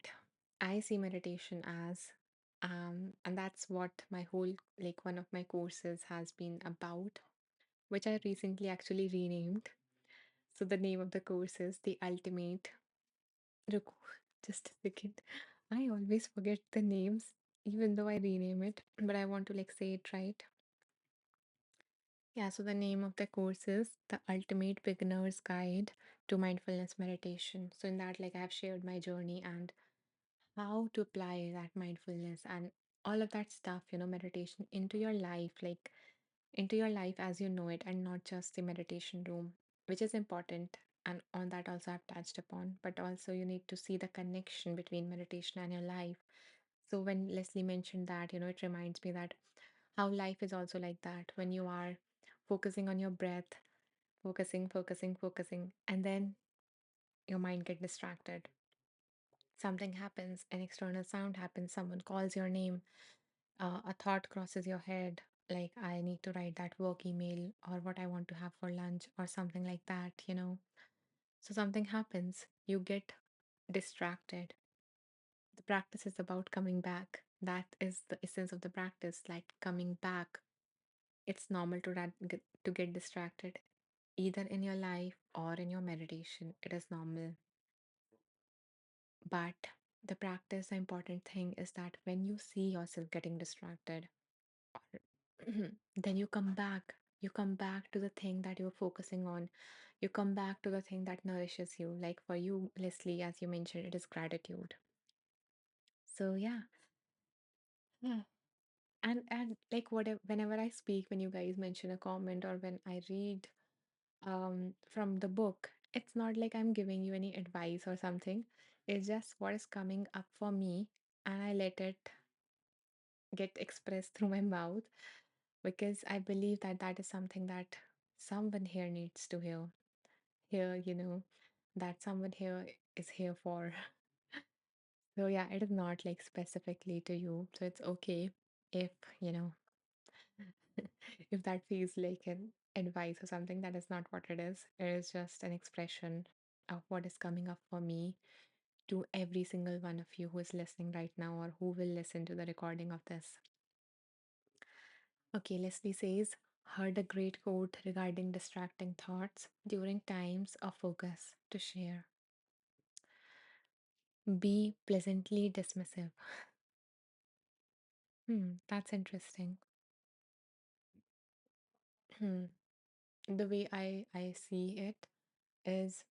I see meditation as, and that's what my whole, like, one of my courses has been about, which I recently actually renamed. So the name of the course is The Ultimate. Ruko, just a second. I always forget the names, even though I rename it, but I want to like say it right. Yeah, so the name of the course is The Ultimate Beginner's Guide to Mindfulness Meditation. So in that, like I have shared my journey and how to apply that mindfulness and all of that stuff, meditation into your life, like into your life as you know it, and not just the meditation room, which is important. And on that also I've touched upon, but also you need to see the connection between meditation and your life. So when Leslie mentioned that, it reminds me that how life is also like that when you are focusing on your breath, focusing, and then your mind get distracted. Something happens, an external sound happens, someone calls your name, a thought crosses your head, like I need to write that work email or what I want to have for lunch or something like that. So something happens, you get distracted. The practice is about coming back. That is the essence of the practice, like coming back. It's normal to get distracted, either in your life or in your meditation. It is normal. But the practice, the important thing is that when you see yourself getting distracted, then you come back. You come back to the thing that you're focusing on. You come back to the thing that nourishes you. Like for you, Leslie, as you mentioned, it is gratitude. So, yeah. Yeah. And like whatever, whenever I speak, when you guys mention a comment or when I read from the book, it's not like I'm giving you any advice or something. It's just what is coming up for me, and I let it get expressed through my mouth because I believe that that is something that someone here needs to hear. Here, that someone here is here for. So yeah, it is not like specifically to you. So it's okay if, you know, if that feels like an advice or something, that is not what it is. It is just an expression of what is coming up for me to every single one of you who is listening right now or who will listen to the recording of this. Okay, Leslie says, heard a great quote regarding distracting thoughts during times of focus to share. Be pleasantly dismissive. That's interesting. Hmm. The way I see it is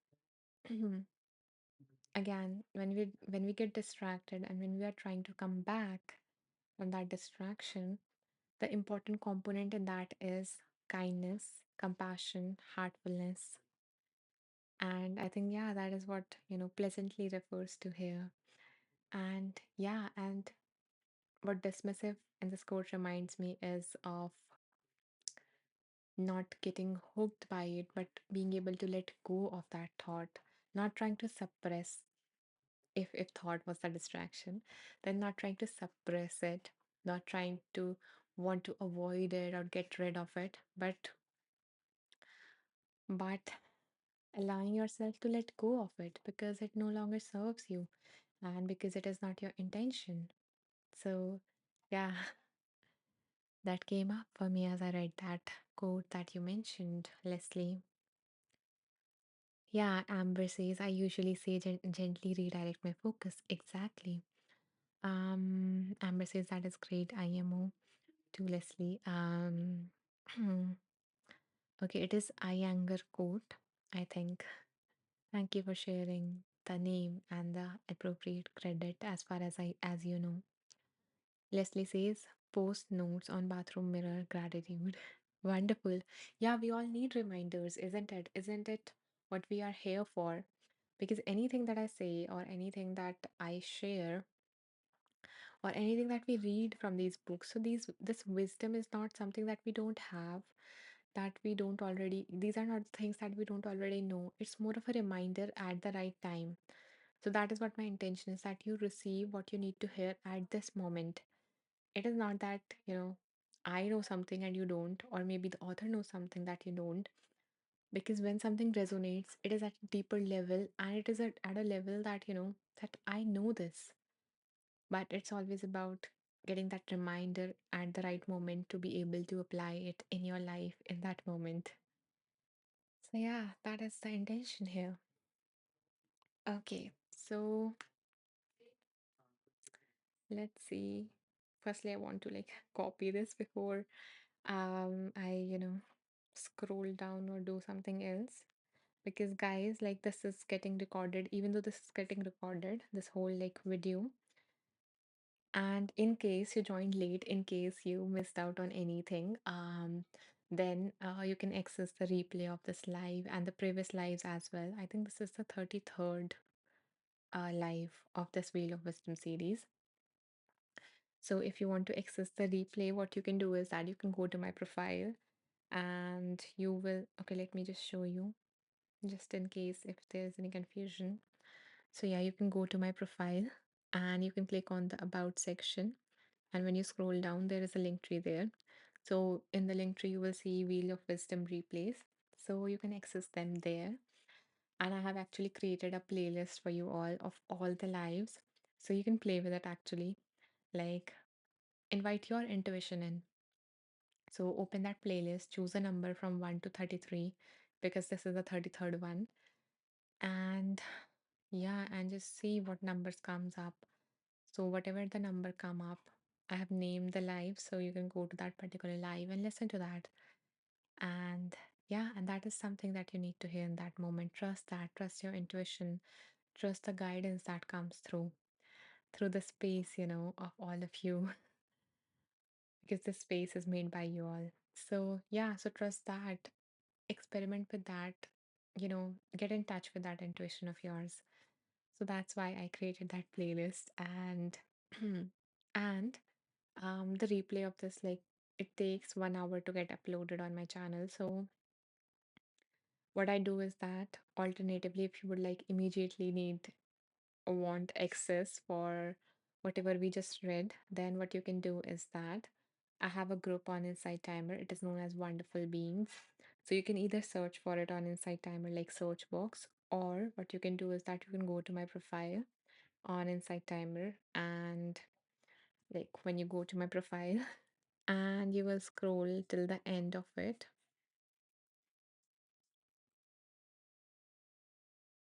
again when we get distracted and when we are trying to come back from that distraction, the important component in that is kindness, compassion, heartfulness. And I think, yeah, that is what, pleasantly refers to here. And yeah, and what dismissive in this quote reminds me is of not getting hooked by it, but being able to let go of that thought, not trying to suppress, if thought was the distraction, then not trying to suppress it, not trying to want to avoid it or get rid of it, but allowing yourself to let go of it because it no longer serves you and because it is not your intention. So, yeah, that came up for me as I read that quote that you mentioned, Leslie. Yeah, Amber says, I usually say gently redirect my focus. Exactly. Amber says that is great, IMO to Leslie. Okay, it is Iyengar quote, I think. Thank you for sharing the name and the appropriate credit as far as you know. Leslie says, post notes on bathroom mirror gratitude. Wonderful. Yeah, we all need reminders, isn't it? Isn't it what we are here for? Because anything that I say or anything that I share or anything that we read from these books, so this wisdom is not something that we don't have, that we don't already, these are not things that we don't already know. It's more of a reminder at the right time. So that is what my intention is, that you receive what you need to hear at this moment. It is not that, I know something and you don't, or maybe the author knows something that you don't. Because when something resonates, it is at a deeper level and it is at a level that, that I know this. But it's always about getting that reminder at the right moment to be able to apply it in your life in that moment. So, yeah, that is the intention here. Okay, so let's see. Firstly, I want to like copy this before I, scroll down or do something else. Because, guys, like this is getting recorded, even though this is getting recorded, this whole like video. And in case you joined late, in case you missed out on anything, then you can access the replay of this live and the previous lives as well. I think this is the 33rd live of this Wheel of Wisdom series. So if you want to access the replay, what you can do is that you can go to my profile and you will, okay, let me just show you just in case if there's any confusion. So yeah, you can go to my profile and you can click on the about section. And when you scroll down, there is a link tree there. So in the link tree, you will see Wheel of Wisdom replays. So you can access them there. And I have actually created a playlist for you all of all the lives. So you can play with it actually. Like invite your intuition in. So open that playlist, choose a number from 1 to 33 because this is the 33rd one. And yeah, and just see what numbers comes up. So whatever the number come up, I have named the live, so you can go to that particular live and listen to that. And yeah, and that is something that you need to hear in that moment. Trust that, trust your intuition, trust the guidance that comes through the space, of all of you. because the space is made by you all. So, yeah, so trust that, experiment with that, get in touch with that intuition of yours. So that's why I created that playlist. And and the replay of this, like, it takes 1 hour to get uploaded on my channel. So what I do is that alternatively, if you would like immediately need or want access for whatever we just read, then what you can do is that I have a group on Insight Timer. It is known as Wonderful Beings. So you can either search for it on Insight Timer, like search box, or what you can do is that you can go to my profile on Insight Timer, and like when you go to my profile and you will scroll till the end of it.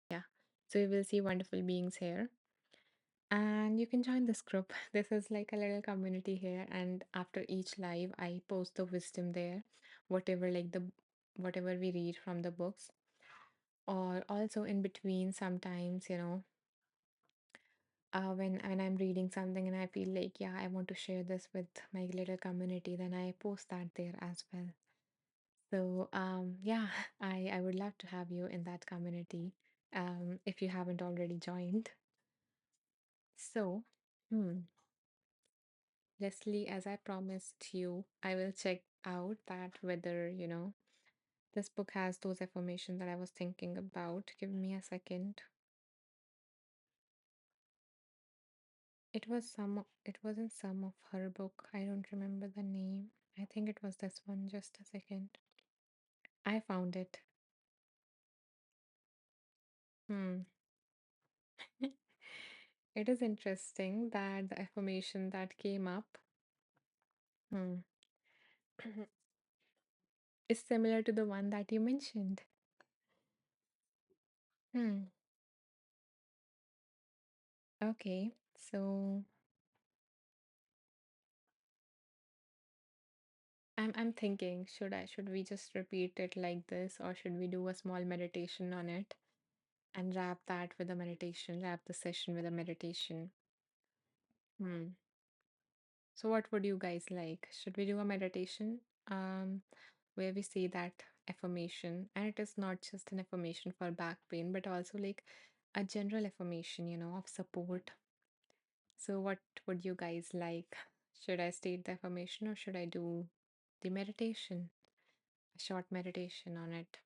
Yeah. So you will see Wonderful Beings here. And you can join this group. This is like a little community here. And after each live, I post the wisdom there, whatever like the whatever we read from the books. Or also in between, sometimes, when I'm reading something and I feel like, yeah, I want to share this with my little community, then I post that there as well. So yeah, I would love to have you in that community if you haven't already joined. So, hmm. Leslie, as I promised you, I will check out that whether, this book has those affirmations that I was thinking about. Give me a second. It was in some of her book. I don't remember the name. I think it was this one. Just a second. I found it. Hmm. It is interesting that the affirmation that came up hmm, is similar to the one that you mentioned. Hmm. Okay. So I'm thinking, should we just repeat it like this, or should we do a small meditation on it and wrap that with a meditation, wrap the session with a meditation? Hmm. So what would you guys like? Should we do a meditation? Where we say that affirmation, and it is not just an affirmation for back pain, but also like a general affirmation, of support. So what would you guys like? Should I state the affirmation or should I do the meditation? A short meditation on it.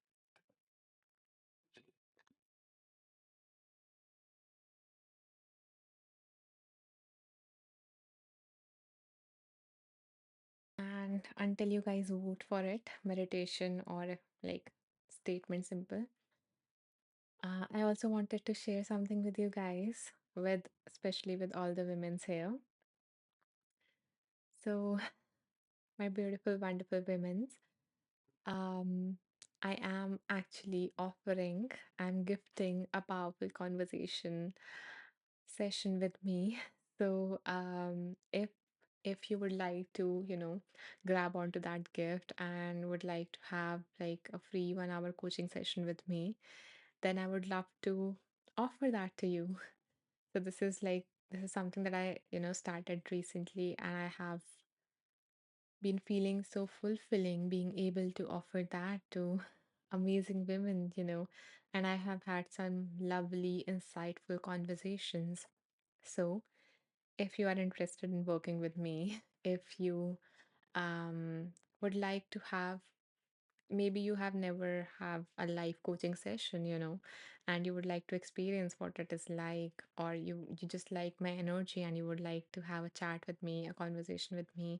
And until you guys vote for it, meditation or like statement simple, I also wanted to share something with you guys, with especially with all the women's here. So, my beautiful, wonderful women's, um, I am actually offering and gifting a powerful conversation session with me. So, if you would like to, grab onto that gift and would like to have like a free 1 hour coaching session with me, then I would love to offer that to you. So this is something that I, started recently, and I have been feeling so fulfilling being able to offer that to amazing women, and I have had some lovely, insightful conversations. So, if you are interested in working with me, if you would like to have, maybe you have never have a live coaching session, and you would like to experience what it is like, or you just like my energy and you would like to have a chat with me, a conversation with me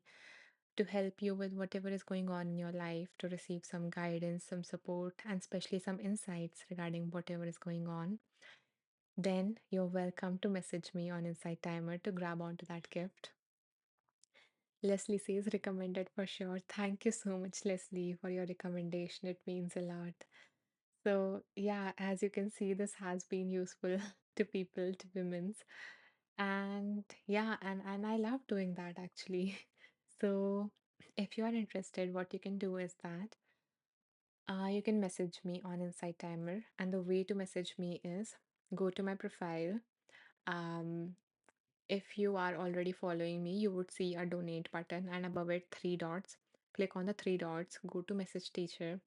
to help you with whatever is going on in your life, to receive some guidance, some support, and especially some insights regarding whatever is going on, then you're welcome to message me on Insight Timer to grab onto that gift. Leslie says recommended for sure. Thank you so much, Leslie, for your recommendation. It means a lot. So, yeah, as you can see, this has been useful to people, to women's. And yeah, and I love doing that actually. So, if you are interested, what you can do is that you can message me on Insight Timer. And the way to message me is go to my profile. Um, if you are already following me, you would see a donate button and above it three dots. Click on the three dots, go to message teacher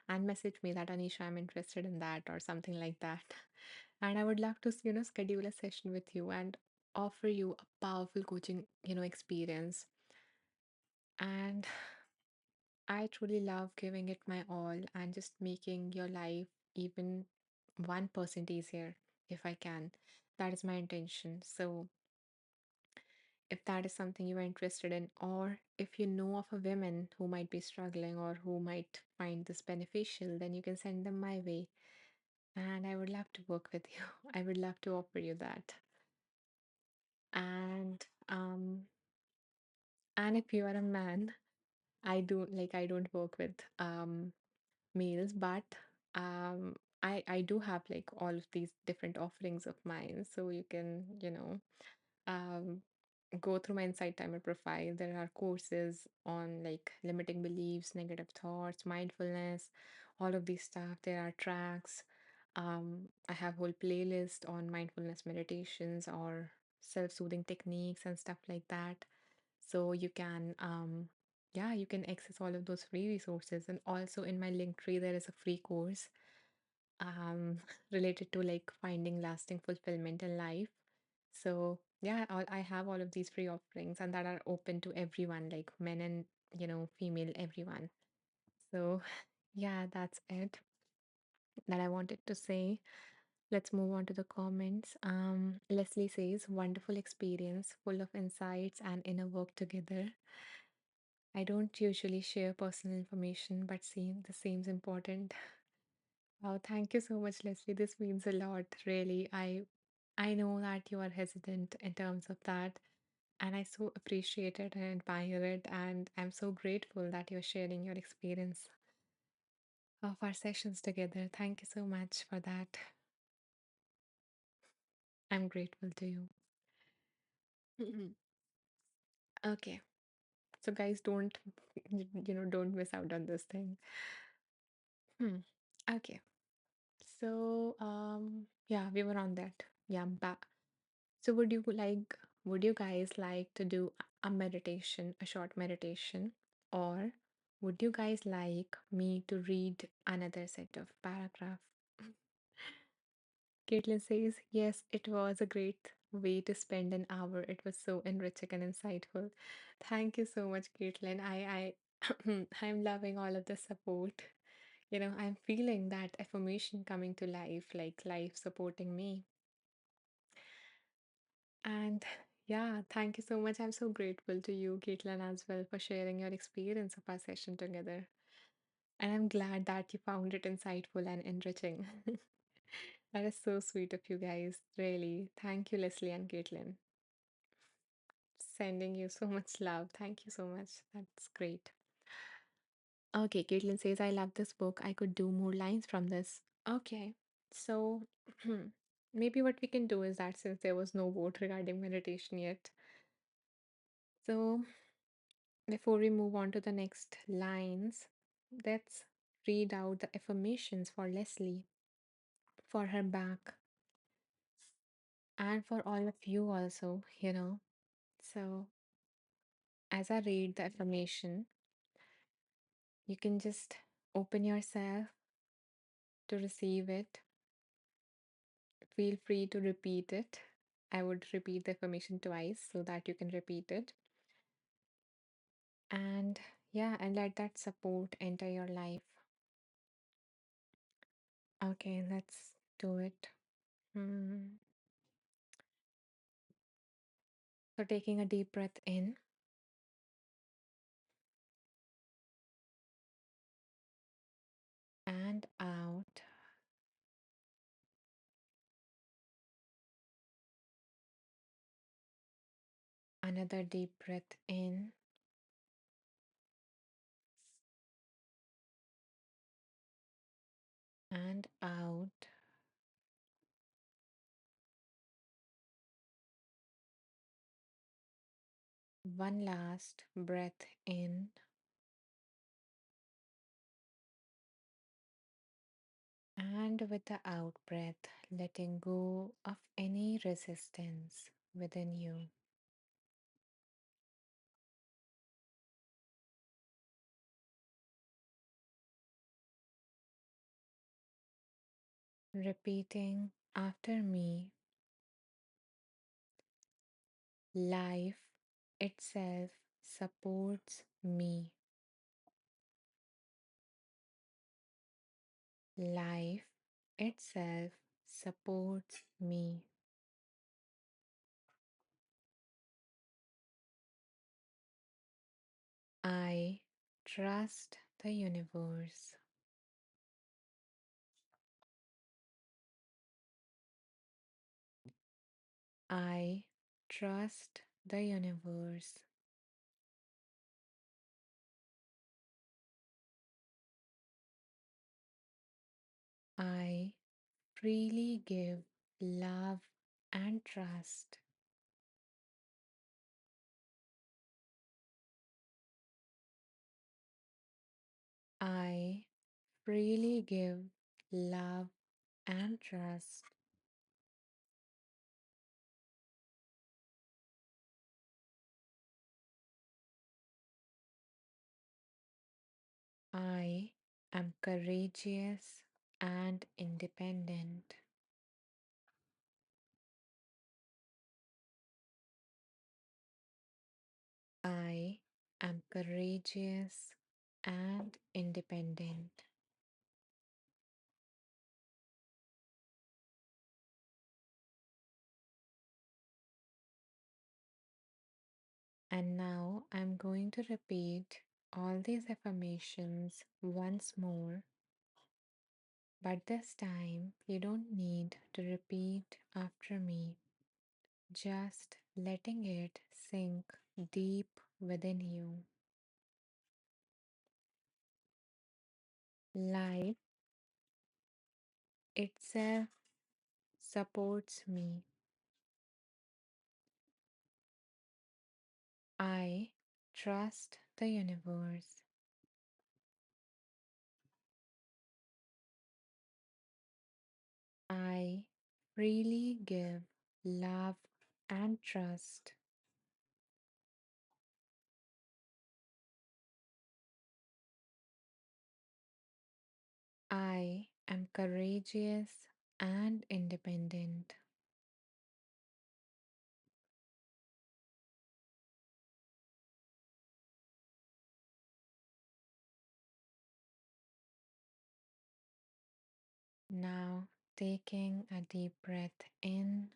and message me that Anisha, I'm interested in that or something like that. And I would love to, schedule a session with you and offer you a powerful coaching, experience. And I truly love giving it my all and just making your life even 1% easier if I can. That is my intention. So, if that is something you are interested in, or if you know of a woman who might be struggling or who might find this beneficial, then you can send them my way. And I would love to work with you. I would love to offer you that. And and if you are a man, I don't work with meals, but I do have like all of these different offerings of mine, so you can um go through my Insight Timer profile. There are courses on like limiting beliefs, negative thoughts, mindfulness, all of these stuff. There are tracks. I have whole playlist on mindfulness meditations or self-soothing techniques and stuff like that. So you can yeah, you can access all of those free resources. And also in my link tree, there is a free course um related to like finding lasting fulfillment in life. So yeah, I have all of these free offerings and that are open to everyone, like men and female, everyone. So yeah, that's it that I wanted to say. Let's move on to the comments. Leslie says, wonderful experience, full of insights and inner work together. I don't usually share personal information, but this seems important. Oh, thank you so much, Leslie. This means a lot, really. I know that you are hesitant in terms of that, and I so appreciate it and admire it, and I'm so grateful that you're sharing your experience of our sessions together. Thank you so much for that. I'm grateful to you. Okay. So guys, don't don't miss out on this thing. Hmm. Okay. So yeah, we were on that. Yeah, back. So would you guys like to do a meditation, a short meditation, or would you guys like me to read another set of paragraph? Caitlin says, yes, it was a great way to spend an hour. It was so enriching and insightful. Thank you so much, Caitlin. I'm loving all of the support. I'm feeling that affirmation coming to life, like life supporting me. And yeah, thank you so much. I'm so grateful to you, Caitlin, as well, for sharing your experience of our session together. And I'm glad that you found it insightful and enriching. That is so sweet of you guys, really. Thank you, Leslie and Caitlin. Sending you so much love. Thank you so much. That's great. Okay, Caitlin says, I love this book. I could do more lines from this. Okay, so maybe what we can do is that since there was no vote regarding meditation yet, so before we move on to the next lines, let's read out the affirmations for Leslie, for her back, and for all of you also. So, as I read the affirmation, you can just open yourself to receive it. Feel free to repeat it. I would repeat the affirmation twice so that you can repeat it. And yeah, and let that support enter your life. Okay, let's do it. Hmm. So, taking a deep breath in and out. Another deep breath in and out. One last breath in and with the out breath, letting go of any resistance. within you. Repeating after me, life itself supports me. Life itself supports me. I trust the universe. I trust the universe. I freely give love and trust. I freely give love and trust. I am courageous and independent. I am courageous and independent. And now I'm going to repeat all these affirmations once more, but this time you don't need to repeat after me, just letting it sink deep within you. Life itself supports me. I trust the universe. I freely give love and trust. I am courageous and independent. Now, taking a deep breath in,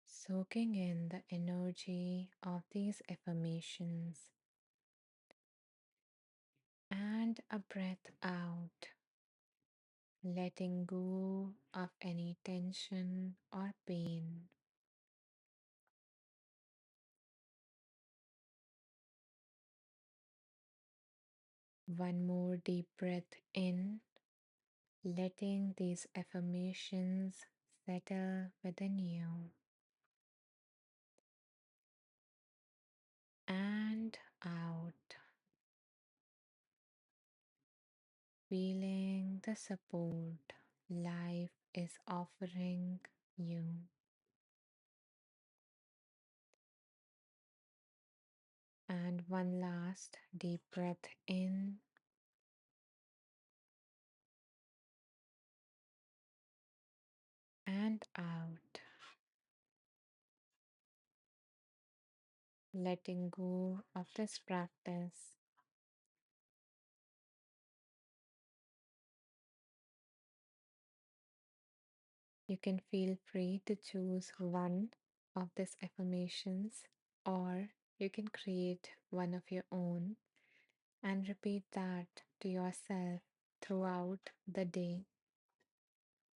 soaking in the energy of these affirmations, and a breath out, letting go of any tension or pain. One more deep breath in, letting these affirmations settle within you, and out, feeling the support life is offering you. And one last deep breath in and out, letting go of this practice. You can feel free to choose one of these affirmations, or you can create one of your own and repeat that to yourself throughout the day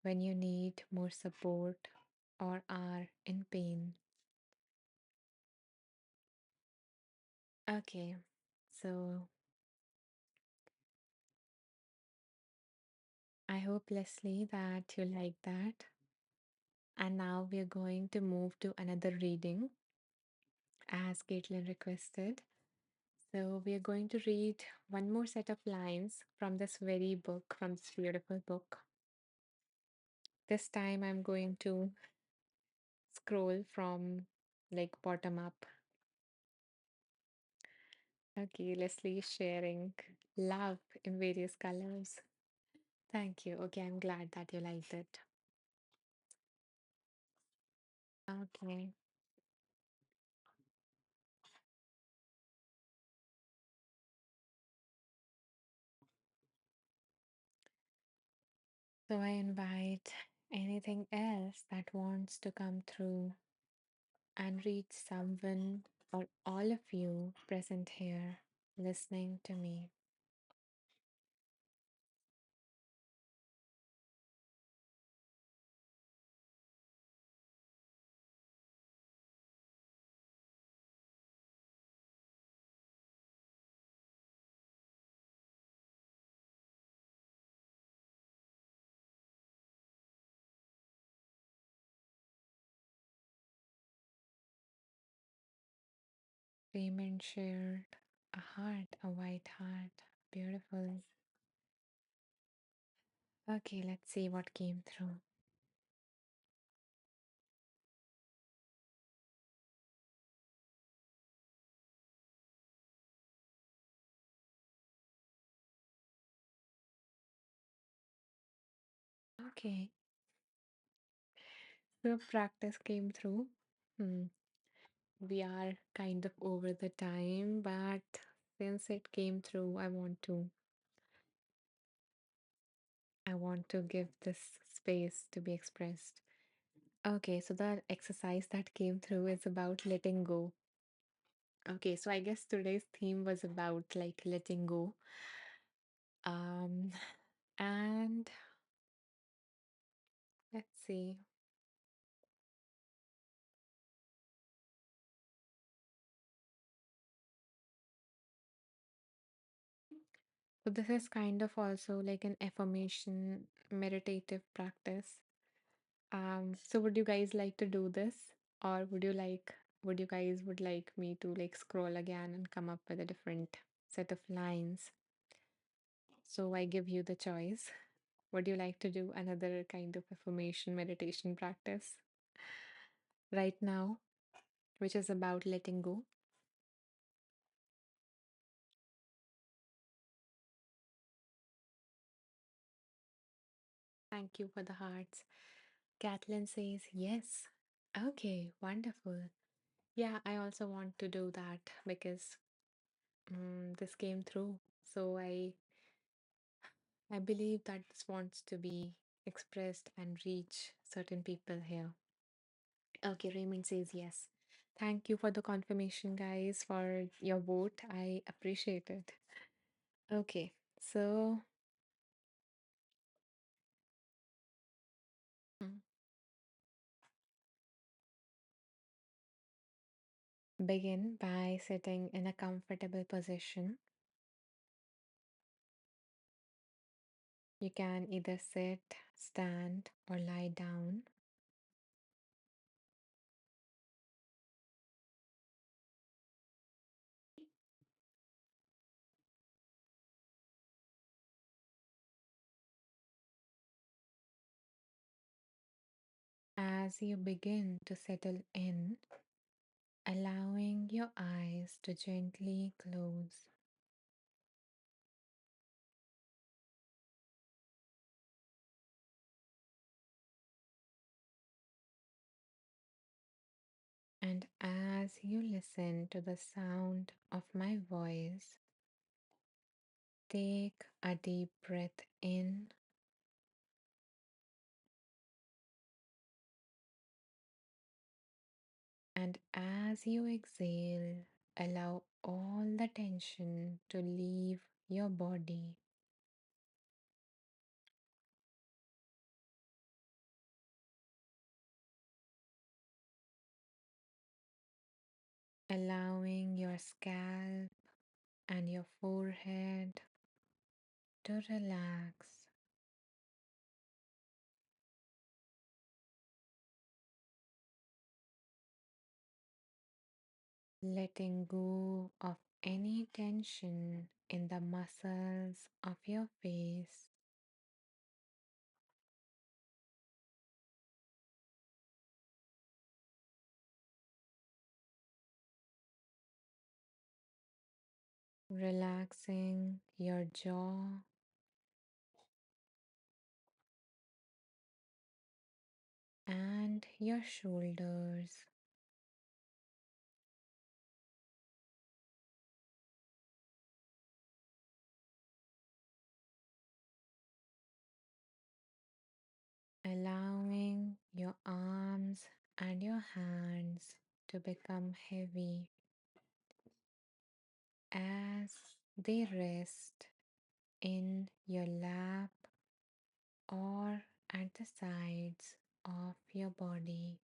when you need more support or are in pain. Okay, so I hope, Leslie, that you like that. And now we are going to move to another reading as Caitlin requested. So we are going to read one more set of lines from this very book, from this beautiful book. This time I'm going to scroll from like bottom up. Okay, Leslie's sharing love in various colors. Thank you. Okay, I'm glad that you liked it. Okay, so I invite anything else that wants to come through and reach someone or all of you present here listening to me. Raymond shared a heart, a white heart. Beautiful. Okay, let's see what came through. Okay, so practice came through. Hmm. We are kind of over the time, but since it came through, I want to give this space to be expressed. Okay, so the exercise that came through is about letting go. Okay, so I guess today's theme was about like letting go. Um, and let's see. So this is kind of also like an affirmation meditative practice. So would you guys like to do this? Or would you guys would like me to like scroll again and come up with a different set of lines? So I give you the choice. Would you like to do another kind of affirmation meditation practice right now, which is about letting go? Thank you for the hearts. Kathleen says yes. Okay, wonderful. Yeah, I also want to do that because this came through. So I believe that this wants to be expressed and reach certain people here. Okay, Raymond says yes. Thank you for the confirmation, guys, for your vote. I appreciate it. Okay, so mm, begin by sitting in a comfortable position. You can either sit, stand, or lie down. As you begin to settle in, allowing your eyes to gently close. And as you listen to the sound of my voice, take a deep breath in, and as you exhale, allow all the tension to leave your body, allowing your scalp and your forehead to relax, letting go of any tension in the muscles of your face. relaxing your jaw and your shoulders, allowing your arms and your hands to become heavy as they rest in your lap or at the sides of your body.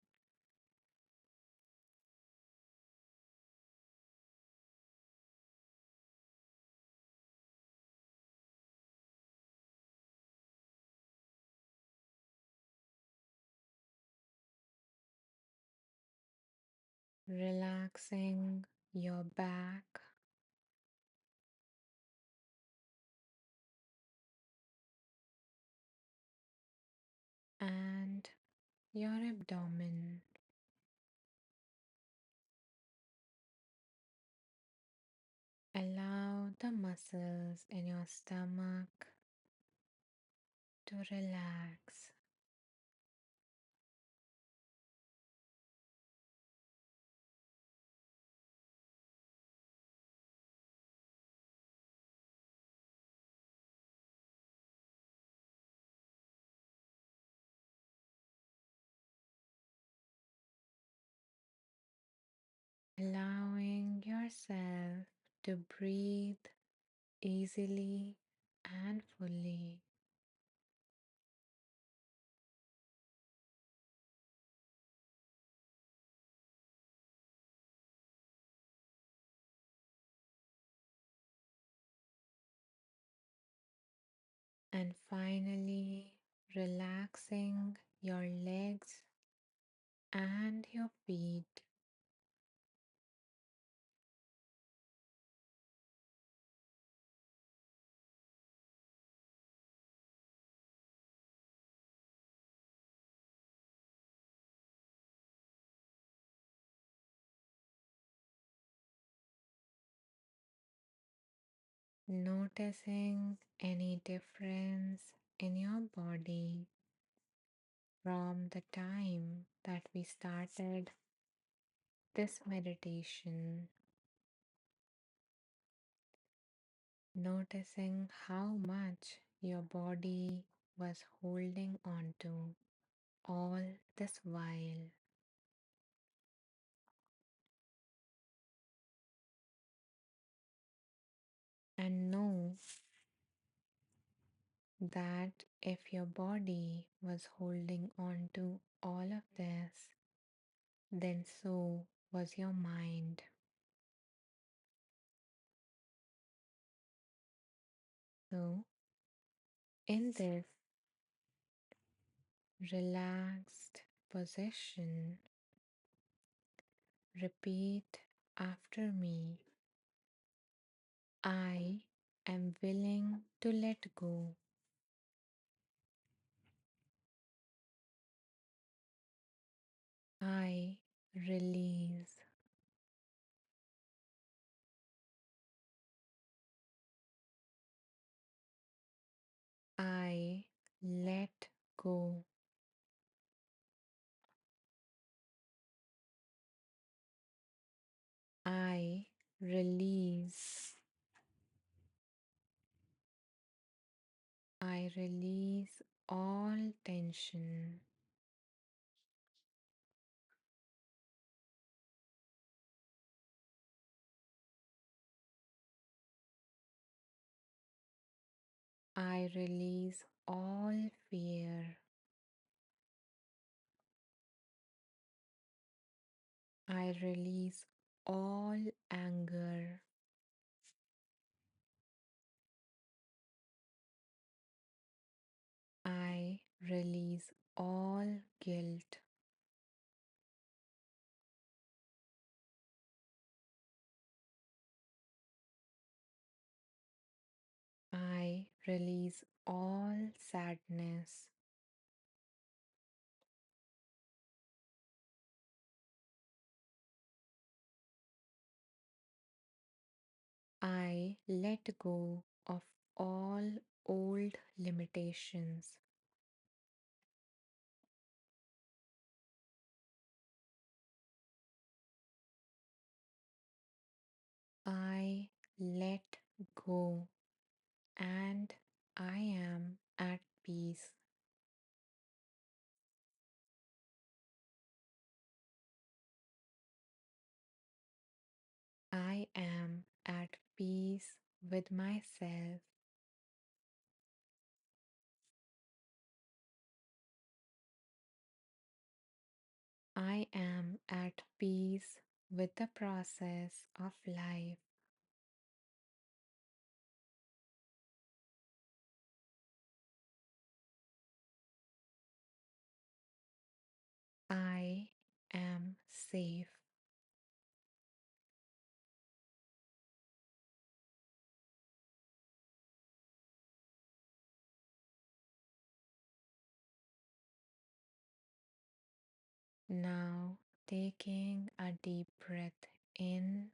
Relaxing your back and your abdomen. Allow the muscles in your stomach to relax, allowing yourself to breathe easily and fully. And finally, relaxing your legs and your feet. Noticing any difference in your body from the time that we started this meditation, noticing how much your body was holding on to all this while, and know that if your body was holding on to all of this, then so was your mind. So, in this relaxed position, repeat after me. I am willing to let go. I release. I let go. I release. I release all tension. I release all fear. I release all anger. I release all guilt. I release all sadness. I let go of all old limitations. I let go and I am at peace. I am at peace with myself. I am at peace with the process of life. I am safe. Now, taking a deep breath in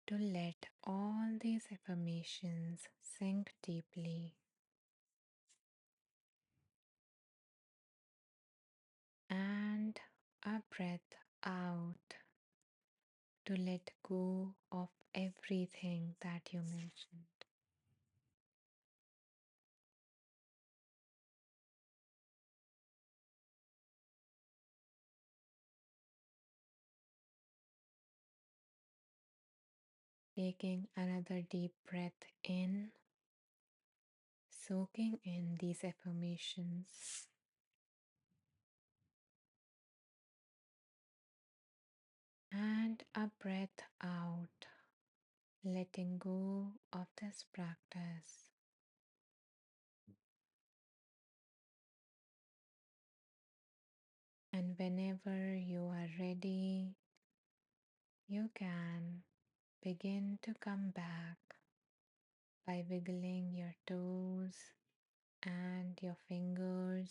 to let all these affirmations sink deeply, and a breath out to let go of everything that you mentioned. Taking another deep breath in, soaking in these affirmations, and a breath out, letting go of this practice. And whenever you are ready, you can begin to come back by wiggling your toes and your fingers,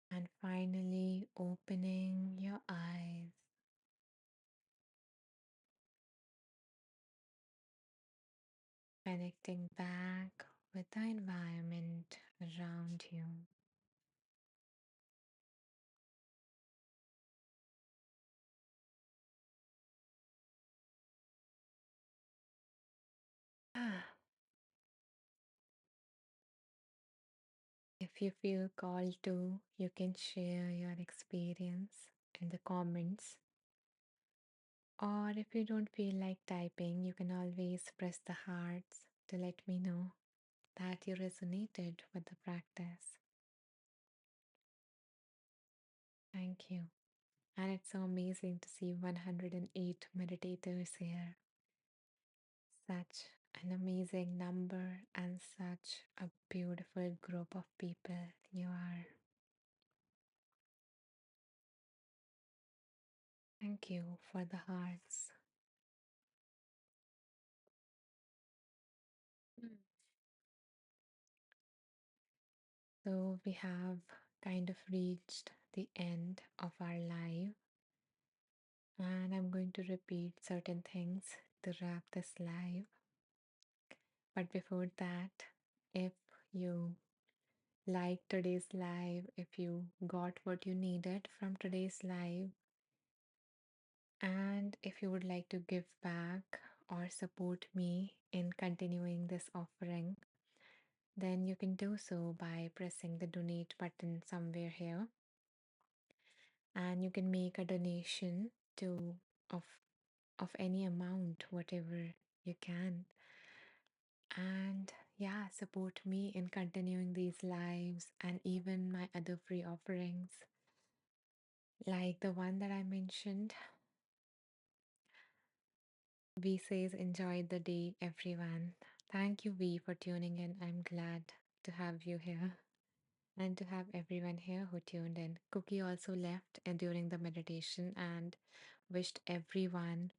and finally opening your eyes, connecting back with the environment around you. Ah, if you feel called to, you can share your experience in the comments. Or if you don't feel like typing, you can always press the hearts to let me know that you resonated with the practice. Thank you. And it's so amazing to see 108 meditators here. Such an amazing number and such a beautiful group of people you are. Thank you for the hearts. Mm. So we have kind of reached the end of our live, and I'm going to repeat certain things to wrap this live. But before that, if you like today's live, if you got what you needed from today's live, and if you would like to give back or support me in continuing this offering, then you can do so by pressing the donate button somewhere here, and you can make a donation to of of any amount, whatever you can. And yeah, support me in continuing these lives and even my other free offerings, like the one that I mentioned. V says, enjoy the day, everyone. Thank you, V, for tuning in. I'm glad to have you here and to have everyone here who tuned in. Cookie also left during the meditation and wished everyone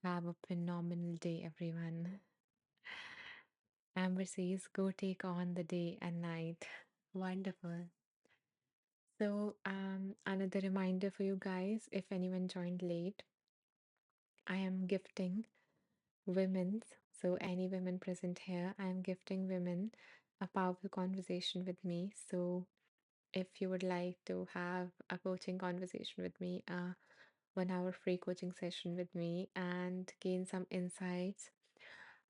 have a phenomenal day, everyone. Amber says, go take on the day and night. Wonderful. Another reminder for you guys, if anyone joined late, I am gifting women's, so any women present here, I am gifting women a powerful conversation with me. So if you would like to have a coaching conversation with me, a 1 hour free coaching session with me, and gain some insights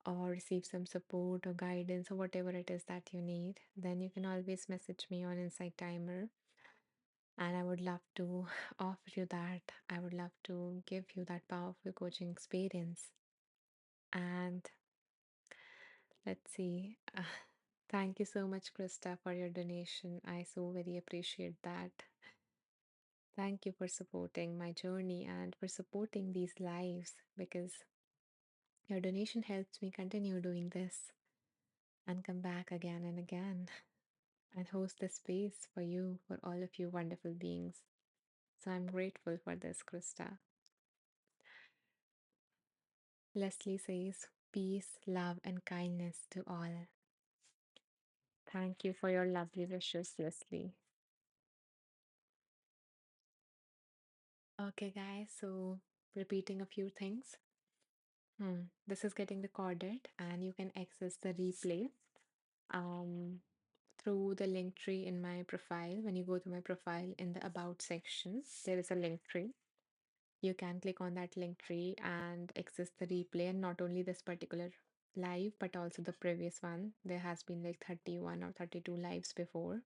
or receive some support or guidance or whatever it is that you need, then you can always message me on Insight Timer. And I would love to offer you that. I would love to give you that powerful coaching experience. And let's see. Thank you so much, Krista, for your donation. I so very appreciate that. Thank you for supporting my journey and for supporting these lives because your donation helps me continue doing this and come back again and again and host the space for you, for all of you wonderful beings. So I'm grateful for this, Krista. Leslie says, peace, love, and kindness to all. Thank you for your lovely wishes, Leslie. Okay, guys, so repeating a few things. This is getting recorded, and you can access the replay um, through the link tree in my profile. When you go to my profile in the About section, there is a link tree. You can click on that link tree and access the replay, and not only this particular live, but also the previous one. There has been like 31 or 32 lives before.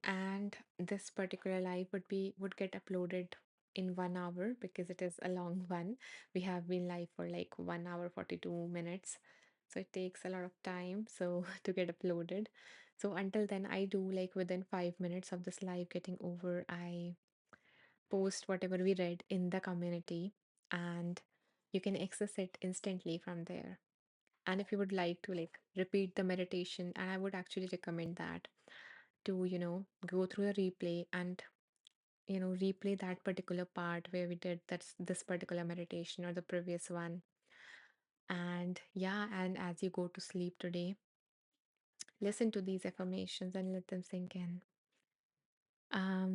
And this particular live would get uploaded in 1 hour because it is a long one. We have been live for like 1 hour 42 minutes, so it takes a lot of time so to get uploaded. So until then, I do like within 5 minutes of this live getting over, I post whatever we read in the community, and you can access it instantly from there. And if you would like to like repeat the meditation, and I would actually recommend that to, go through the replay and, replay that particular part where we did this particular meditation or the previous one. And yeah, and as you go to sleep today, listen to these affirmations and let them sink in.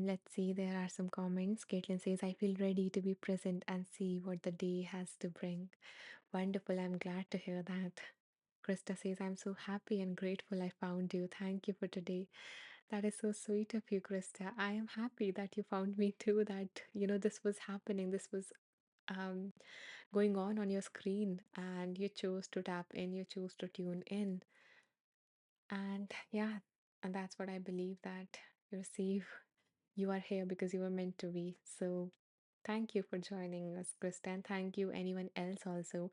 Let's see, there are some comments. Caitlin says, I feel ready to be present and see what the day has to bring. Wonderful. I'm glad to hear that. Krista says, I'm so happy and grateful I found you. Thank you for today. That is so sweet of you, Krista. I am happy that you found me too, that, this was happening. This was um, going on your screen, and you chose to tap in, you chose to tune in. And yeah, and that's what I believe, that you receive, you are here because you were meant to be. So thank you for joining us, Krista. And thank you, anyone else also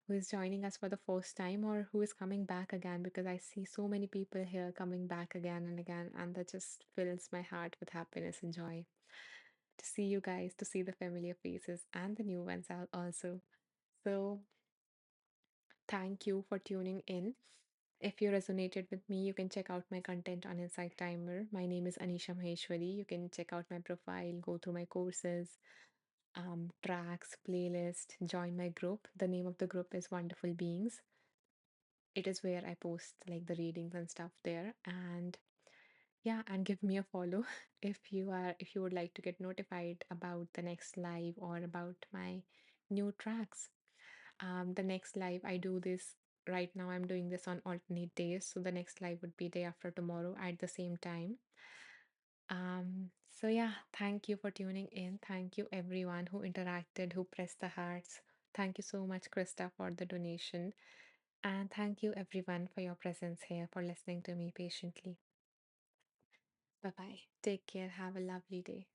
who is joining us for the first time or who is coming back again, because I see so many people here coming back again and again, and that just fills my heart with happiness and joy to see you guys, to see the familiar faces and the new ones out also. So, thank you for tuning in. If you resonated with me, you can check out my content on Insight Timer. My name is Anisha Maheshwari. You can check out my profile, go through my courses, tracks, playlist, join my group. The name of the group is Wonderful Beings. It is where I post like the readings and stuff there. And yeah, and give me a follow if you would like to get notified about the next live or about my new tracks. The next live I do this right now, I'm doing this on alternate days. So the next live would be day after tomorrow at the same time. So yeah, thank you for tuning in. Thank you everyone who interacted, who pressed the hearts. Thank you so much, Krista, for the donation. And thank you everyone for your presence here, for listening to me patiently. Bye bye. Take care. Have a lovely day.